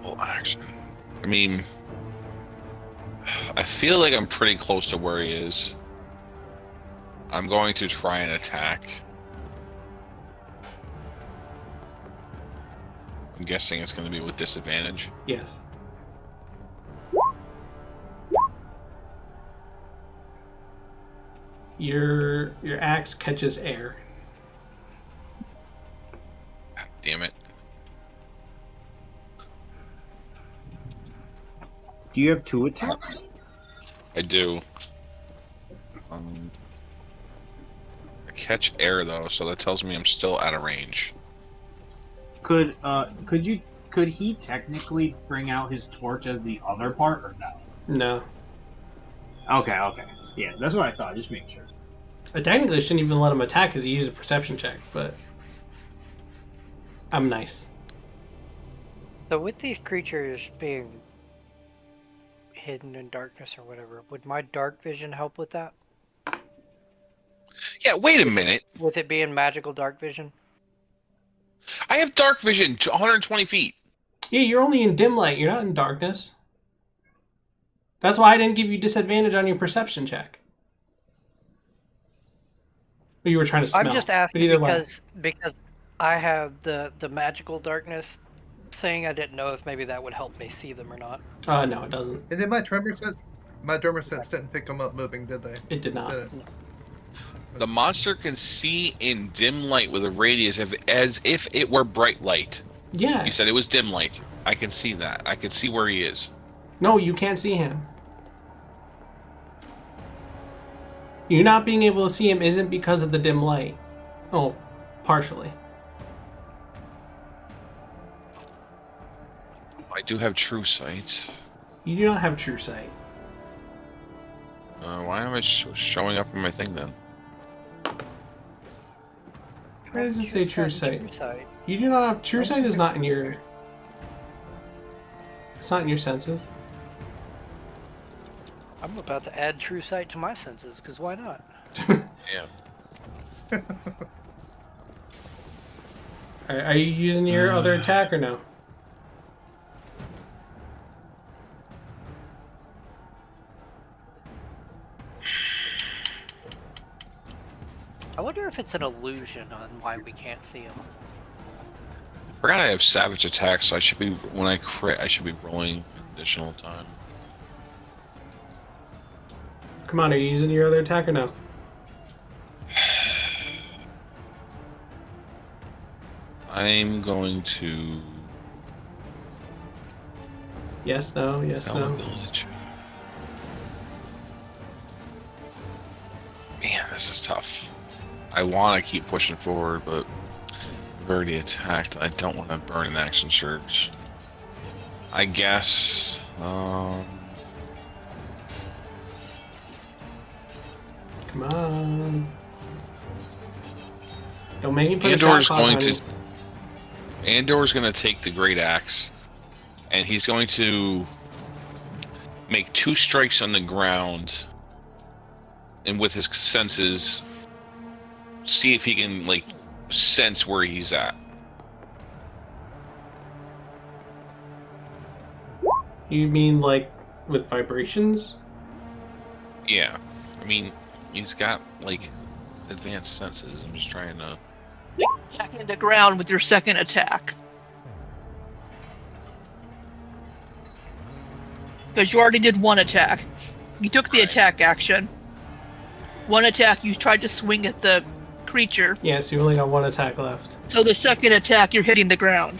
Full action. I mean, I feel like I'm pretty close to where he is. I'm going to try and attack. I'm guessing it's going to be with disadvantage. Yes. Your axe catches air. God damn it. Do you have 2 attacks? I do. I catch air though, so that tells me I'm still out of range. Could he technically bring out his torch as the other part or no? No. Okay. Yeah, that's what I thought. Just make sure. I technically shouldn't even let him attack because he used a perception check, but I'm nice. So with these creatures being hidden in darkness or whatever, would my dark vision help with that? Yeah, wait a minute. With it being magical dark vision? I have dark vision to 120 feet. Yeah, you're only in dim light. You're not in darkness. That's why I didn't give you disadvantage on your perception check. But you were trying to smell. I'm just asking because I have the magical darkness thing. I didn't know if maybe that would help me see them or not. No, it doesn't. And then my tremor sense didn't pick them up moving, did they? It did not. Did it? The monster can see in dim light with a radius as if it were bright light. Yeah. You said it was dim light. I can see that. I can see where he is. No, you can't see him. You not being able to see him isn't because of the dim light. Oh, partially. I do have true sight. You do not have true sight. Why am I showing up in my thing then? Where does it say true sight? You do not have true sight. Is not in your. It's not in your senses. I'm about to add true sight to my senses, because why not? Yeah. Are you using your other attack or no? I wonder if it's an illusion on why we can't see him. I forgot I have savage attack, so I should be, when I crit, I should be rolling additional time. Come on, are you using your other attack or no? I'm going to... Yes, no, yes, no. Village. Man, this is tough. I want to keep pushing forward, but I've already attacked. I don't want to burn an action surge. I guess... Come on. Don't make me put Andor's a shot clock going on to... you. Andor's going to take the Great Axe, and he's going to make 2 strikes on the ground, and with his senses, see if he can, like, sense where he's at. You mean like with vibrations? Yeah. I mean, he's got, like, advanced senses. I'm just trying to... Attacking the ground with your second attack. Because you already did 1 attack. You took the attack action. 1 attack, you tried to swing at the creature. Yeah, so you only got 1 attack left. So the second attack, you're hitting the ground.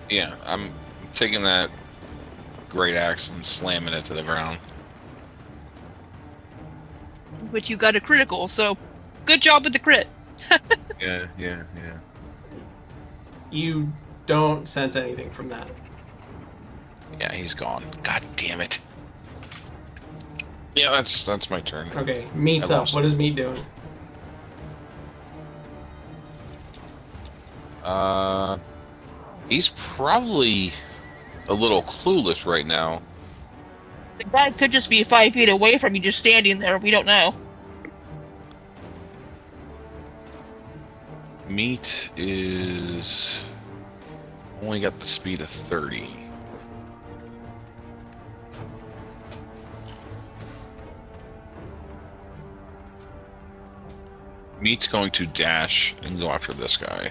Yeah, I'm taking that Great Axe and slamming it to the ground. Which you got a critical, so good job with the crit. Yeah. You don't sense anything from that. Yeah, he's gone. God damn it. Yeah, that's my turn. Okay, Meat's I up. lost. What is Meat doing? He's probably a little clueless right now. The guy could just be 5 feet away from you, just standing there. We don't know. Meat is only got the speed of 30. Meat's going to dash and go after this guy.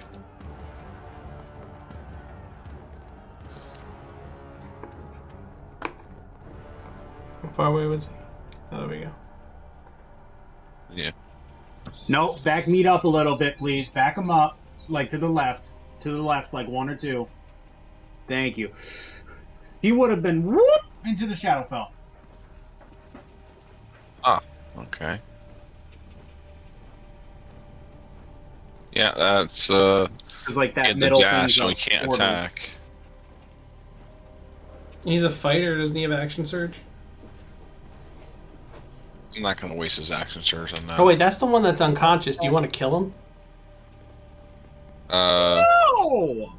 How far away was he? Oh, there we go. Yeah. No, back Meat up a little bit, please. Back him up, like to the left, like 1 or 2. Thank you. He would have been whoop into the Shadowfell. Ah, okay. Yeah, that's It's like that the middle dash, thing. so he can't attack. He's a fighter. Doesn't he have action surge? I'm not gonna waste his action surge on that. Oh wait, that's the one that's unconscious. Do you want to kill him? No!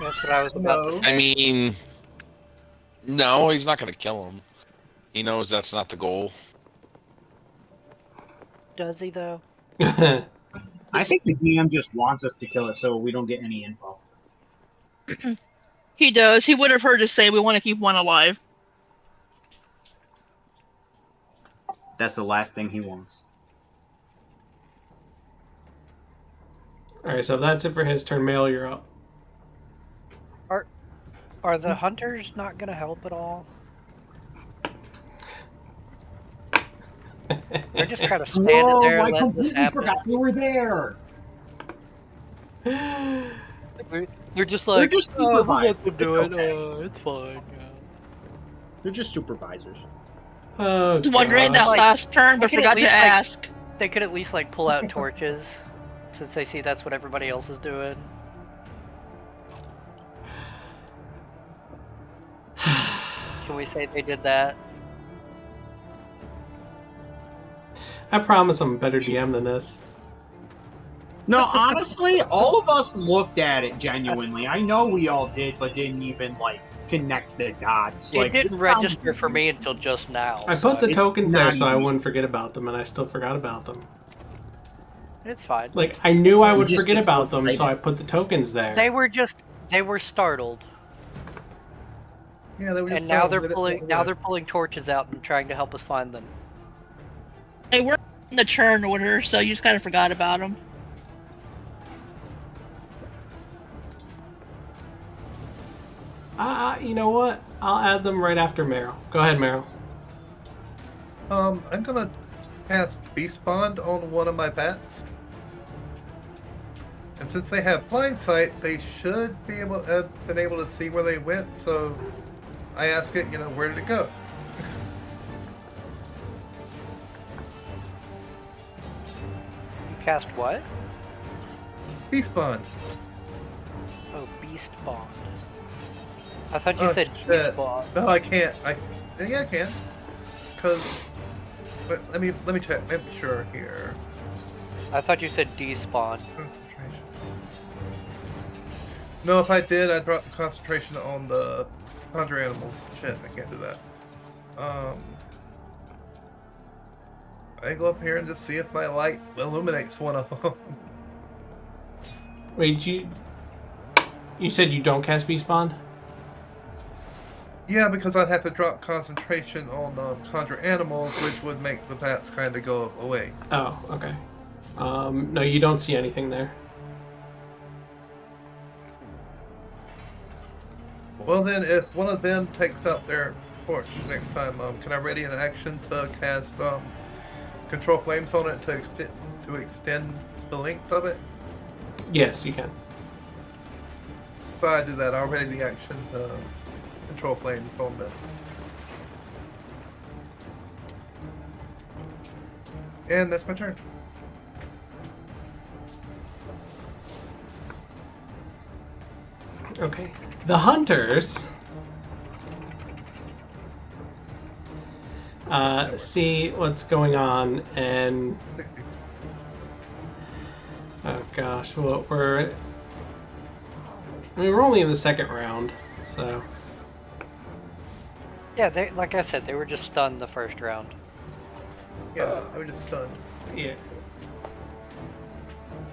That's what I was about to say. I mean, no, he's not gonna kill him. He knows that's not the goal. Does he, though? I think the DM just wants us to kill it so we don't get any info. He does. He would have heard us say we want to keep one alive. That's the last thing he wants. Alright, so that's it for his turn. Meryl, you're up. Are the hunters not going to help at all? They're just kind of standing there I letting this completely happen. forgot they were there. They're just like, They're just oh, we'll let supervisors. them do it. Okay. It's fine. Yeah. They're just supervisors. Oh, I was wondering God. that Like, last turn, but I could at forgot to least, like- ask. They could at least like pull out torches, since they see that's what everybody else is doing. Can we say they did that? I promise I'm a better DM than this. No, honestly, all of us looked at it genuinely. I know we all did, but didn't even like connect the dots. It Like didn't register for me until just now. I so put the it's tokens there not so I even- wouldn't forget about them, and I still forgot about them. It's fine. Like, I knew I would just forget get so about them, so I excited. put the tokens there. They were startled, Yeah, they were just and now saying, they're pulling torches out and trying to help us find them. They weren't in the turn order, so you just kind of forgot about them. You know what? I'll add them right after Meryl. Go ahead, Meryl. I'm gonna cast Beast Bond on one of my bats. And since they have blind sight, they should be been able to see where they went, so I ask it, where did it go? You cast what? Beast Bond. Oh, Beast Bond. I thought you Oh, said shit. G-Spawn. No, I can't. Yeah, I can. Cause, but let me check. Make sure here. I thought you said despawn. Concentration. No, if I did, I'd drop the concentration on the conjure animals. Shit, I can't do that. I go up here and just see if my light illuminates one of them. Wait, you said you don't cast Beast Bond? Yeah, because I'd have to drop concentration on conjure animals, which would make the bats kind of go away. Oh, okay. No, you don't see anything there. Well then, if one of them takes out their torch next time, can I ready an action to cast control flames on it to extend the length of it? Yes, you can. So I do that. I'll ready the action to control flames on them. And that's my turn. Okay. The hunters see what's going on, and oh gosh, well, we're only in the second round, so Yeah, they, like I said, they were just stunned the first round. Yeah, I was just stunned. yeah,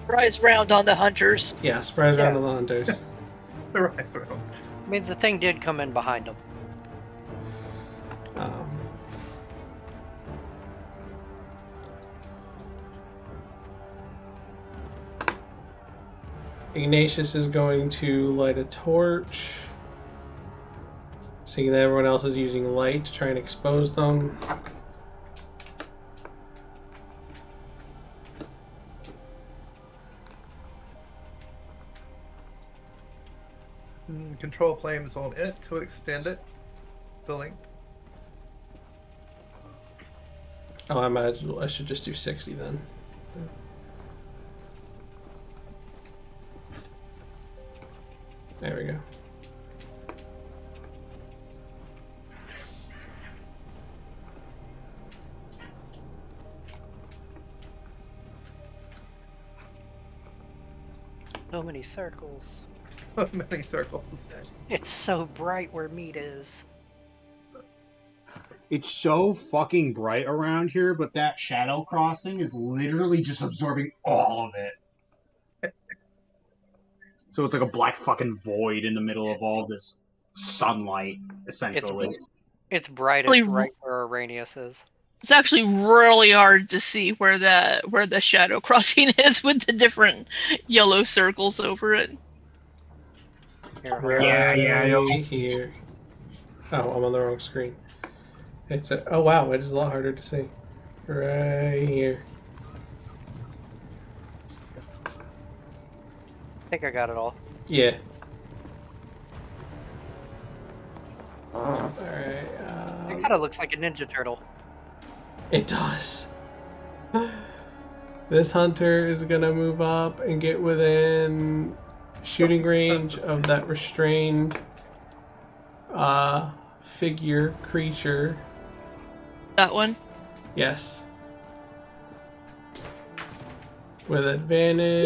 Surprise round on the hunters. yeah, surprise round of the hunters. The right round. I mean, the thing did come in behind them. Ignatius is going to light a torch, seeing that everyone else is using light to try and expose them. Control flames on it to extend it. The length. Oh, I imagine I should just do 60 then. There we go. So many circles. Many circles. It's so bright where meat is. It's so fucking bright around here, but that shadow crossing is literally just absorbing all of it. So it's like a black fucking void in the middle of all this sunlight, essentially. It's brightest Really- right where Araneus is. It's actually really hard to see where the shadow crossing is with the different yellow circles over it. Here, Right here. Oh, I'm on the wrong screen. It's a, oh wow, it is a lot harder to see. Right here. I think I got it all. Yeah. Alright, It kind of looks like a Ninja Turtle. it does. This hunter is gonna move up and get within shooting range of that restrained figure creature. That one. Yes. With advantage.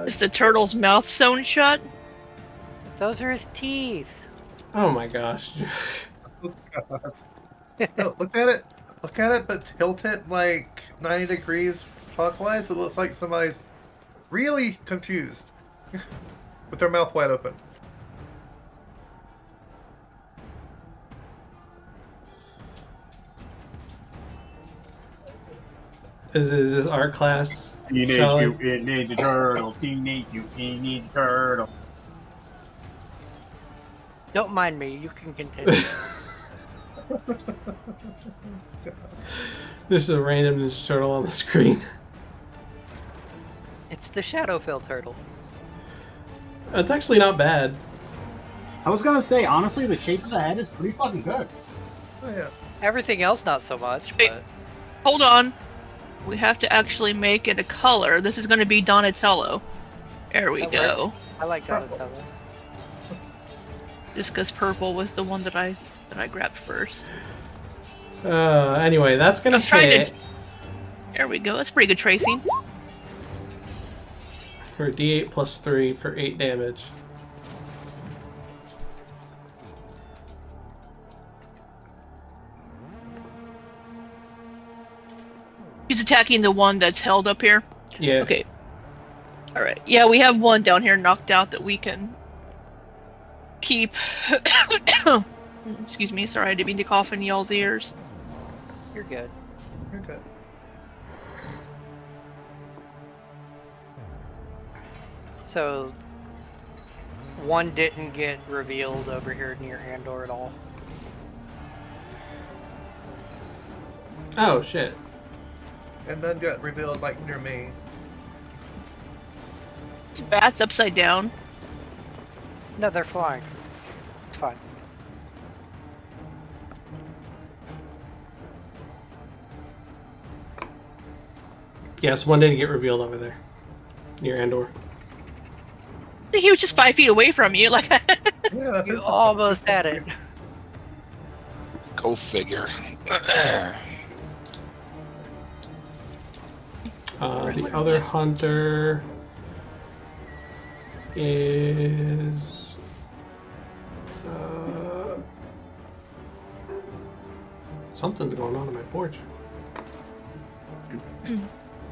Is the turtle's mouth sewn shut? Those are his teeth. Oh my gosh. Oh, God. No, look at it. Look at it, but tilt it like 90 degrees clockwise. It looks like somebody's really confused with their mouth wide open. Is this art class? Teenage Sholly? Mutant Ninja Turtle, Teenage Mutant Ninja Turtle. Don't mind me. You can continue. This is a random Ninja Turtle on the screen. It's the Shadowfell turtle. That's actually not bad. I was gonna say, honestly, the shape of the head is pretty fucking good. Oh, yeah. Everything else, not so much. Hey. But Hold on. We have to actually make it a color. This is going to be Donatello. There we That go. works. I like Donatello. Just because purple was the one that I grabbed first. Anyway, that's gonna I'm trying hit to. There we go. That's pretty good tracing. for D8 plus 3 for 8 damage. He's attacking the one that's held up here. Yeah. Okay. All right. Yeah, we have one down here knocked out that we can keep. Excuse me. Sorry, I didn't mean to cough in y'all's ears. You're good. You're good. So, one didn't get revealed over here near Andor at all. Oh shit. And then got revealed like near me. This bat's upside down. No, they're flying. It's fine. Yes, one didn't get revealed over there. near Andor. He was just 5 feet away from you. Like, Yeah, You almost had it. Go figure. The other hunter is something's going on my porch.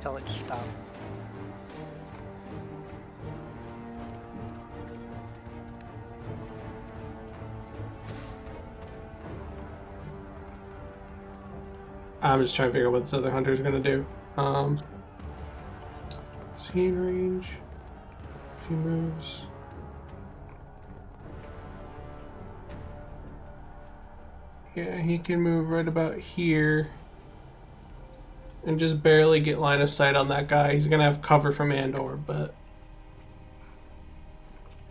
Tell it to stop. I'm just trying to figure out what this other hunter is going to do. Scene range. A few moves. Yeah, he can move right about here. And just barely get line of sight on that guy. He's going to have cover from Andor, but...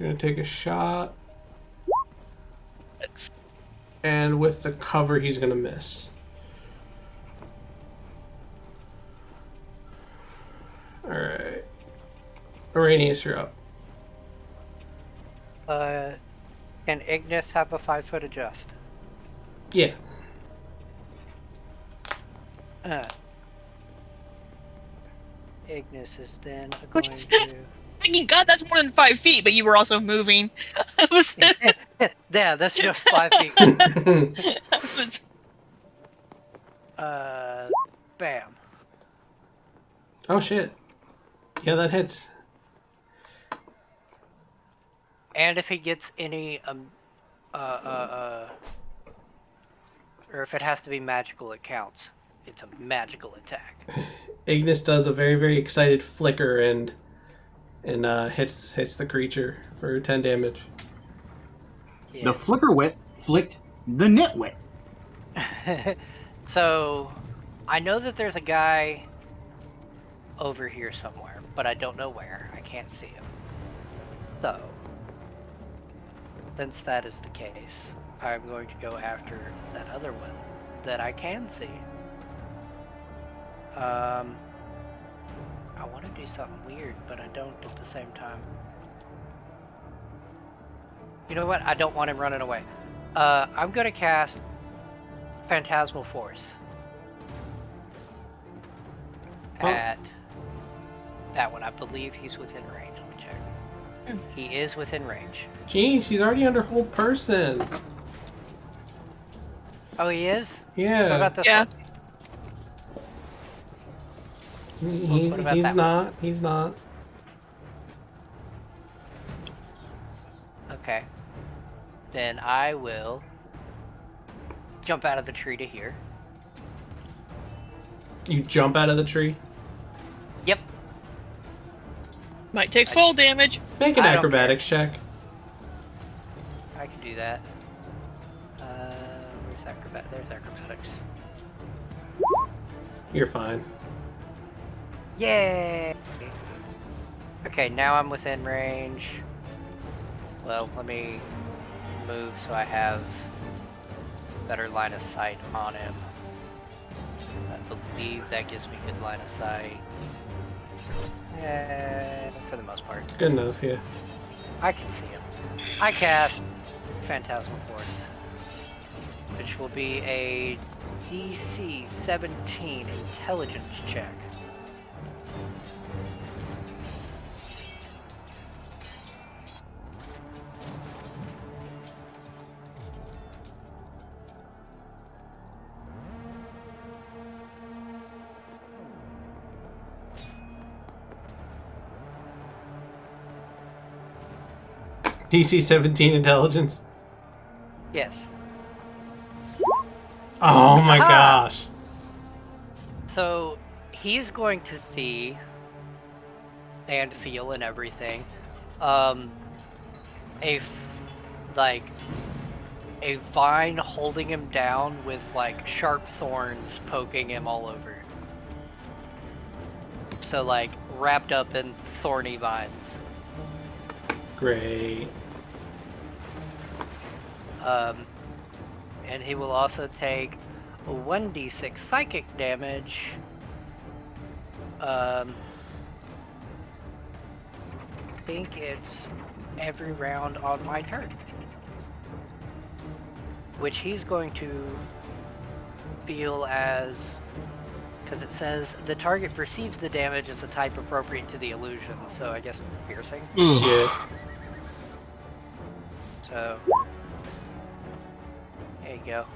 Going to take a shot. And with the cover, he's going to miss. Alright. Araneus, you're up. Can Ignis have a 5-foot adjust? Yeah. Ignis is then Which going is- to... thinking, God, that's more than 5 feet, but you were also moving. I was, Yeah, that's just 5 feet. I was- Bam. Oh shit. Yeah, that hits. And if he gets any, or if it has to be magical, it counts. It's a magical attack. Ignis does a very, very excited flicker and hits the creature for 10 damage. Yeah. The flicker wit flicked the nitwit. So, I know that there's a guy over here somewhere, but I don't know where. I can't see him. So, since that is the case, I'm going to go after that other one that I can see. I want to do something weird, but I don't at the same time. You know what? I don't want him running away. I'm going to cast Phantasmal Force at that one. I believe he's within range. Let me check. He is within range. Jeez, he's already under hold person. Oh, he is? Yeah. What about this Yeah. one? He's What about that not. He's not. Okay. Then I will jump out of the tree to here. You jump out of the tree. Yep. might take full damage. Make an I don't acrobatics check. I can do that. Where's acrobat? There's acrobatics. You're fine. Yay! Okay, now I'm within range. Well, let me move so I have better line of sight on him. I believe that gives me good line of sight. For the most part. Good enough, yeah. I can see him. I cast Phantasmal Force, which will be a DC 17 intelligence check. DC 17 intelligence. Yes. Oh my Aha! gosh. So he's going to see and feel and everything a vine holding him down with like sharp thorns poking him all over. So like wrapped up in thorny vines. Great. And he will also take 1d6 psychic damage think it's every round on my turn. Which he's going to feel as... Because it says, the target perceives the damage as a type appropriate to the illusion. So I guess piercing. Yeah. So... There you go.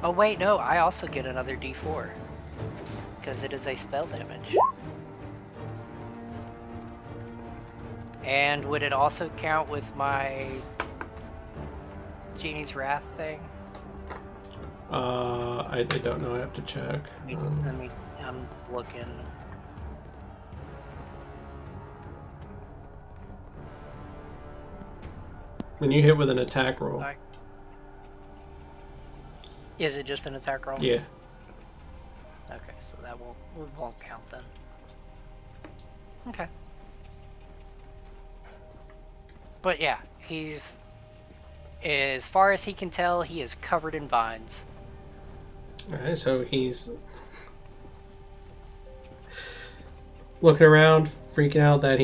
Oh wait, no, I also get another d4. Because it is a spell damage. And would it also count with my Genie's Wrath thing? I don't know. I have to check. I'm looking. When you hit with an attack roll. Is it just an attack roll? Yeah. Okay, so that won't count then. Okay. But yeah, he's, as far as he can tell, he is covered in vines. Alright, so he's looking around, freaking out that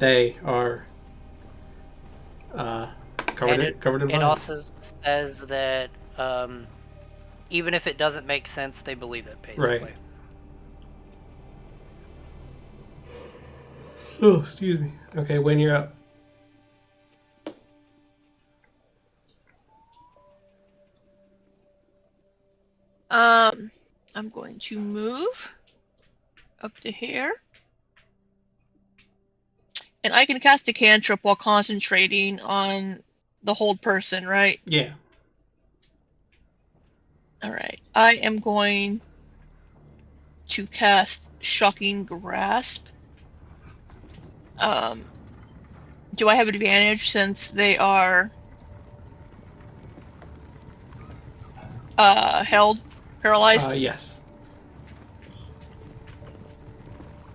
they are covered in vines. It also says that even if it doesn't make sense, they believe it, basically. Right. Oh, excuse me. Okay, Wynne, you're up. I'm going to move up to here. And I can cast a cantrip while concentrating on the hold person, right? Yeah. Alright. I am going to cast Shocking Grasp. Do I have advantage since they are held? Paralyzed? Yes.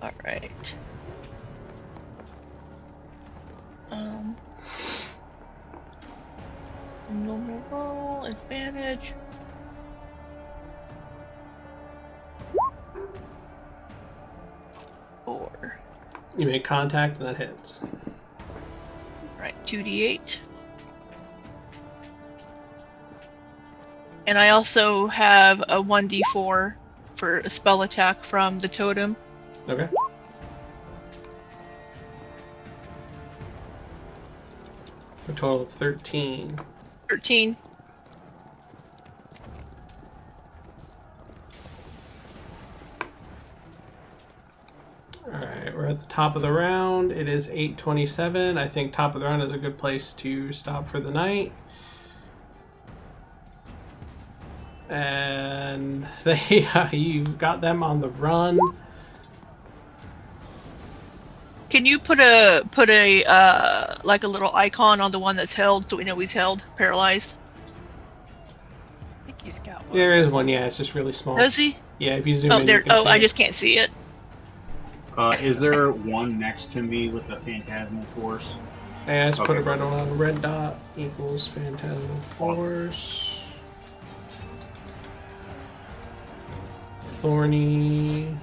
Alright. Normal roll, advantage. Four. You make contact and that hits. Right, 2d8. And I also have a 1d4 for a spell attack from the totem. Okay. A total of 13. 13. Alright, we're at the top of the round. It is 8:27. I think top of the round is a good place to stop for the night. And you've got them on the run. Can you put a like a little icon on the one that's held so we know he's held, paralyzed? I think he's got one. There is one, yeah, it's just really small. Does he? Yeah, if you zoom Oh, in, there. you can Oh, see I it. just can't see it. Is there one next to me with the Phantasmal Force? Yeah, let's put Okay. it right on. Red dot equals Phantasmal Force. Thorny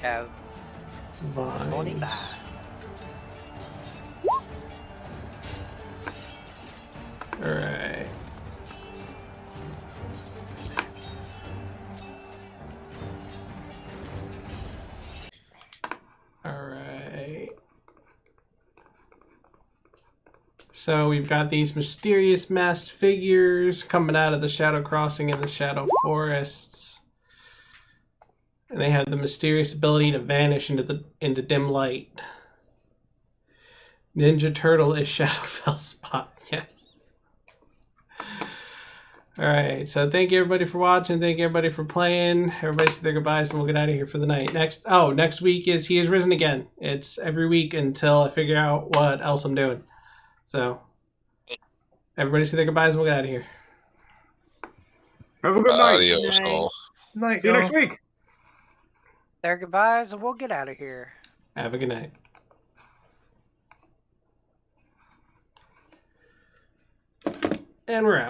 Have Thorny vines. vines. Alright. Alright. So we've got these mysterious masked figures coming out of the Shadow Crossing and the Shadow Forests. And they have the mysterious ability to vanish into dim light. Ninja Turtle is Shadowfell Spot, yes. Alright, so thank you everybody for watching. Thank you everybody for playing. Everybody say their goodbyes and we'll get out of here for the night. Next week is He Is Risen Again. It's every week until I figure out what else I'm doing. So, everybody say their goodbyes and we'll get out of here. Have a good night. Adios, Night. all. Night, See you y'all. next week. Their goodbyes, and we'll get out of here. Have a good night. And we're out.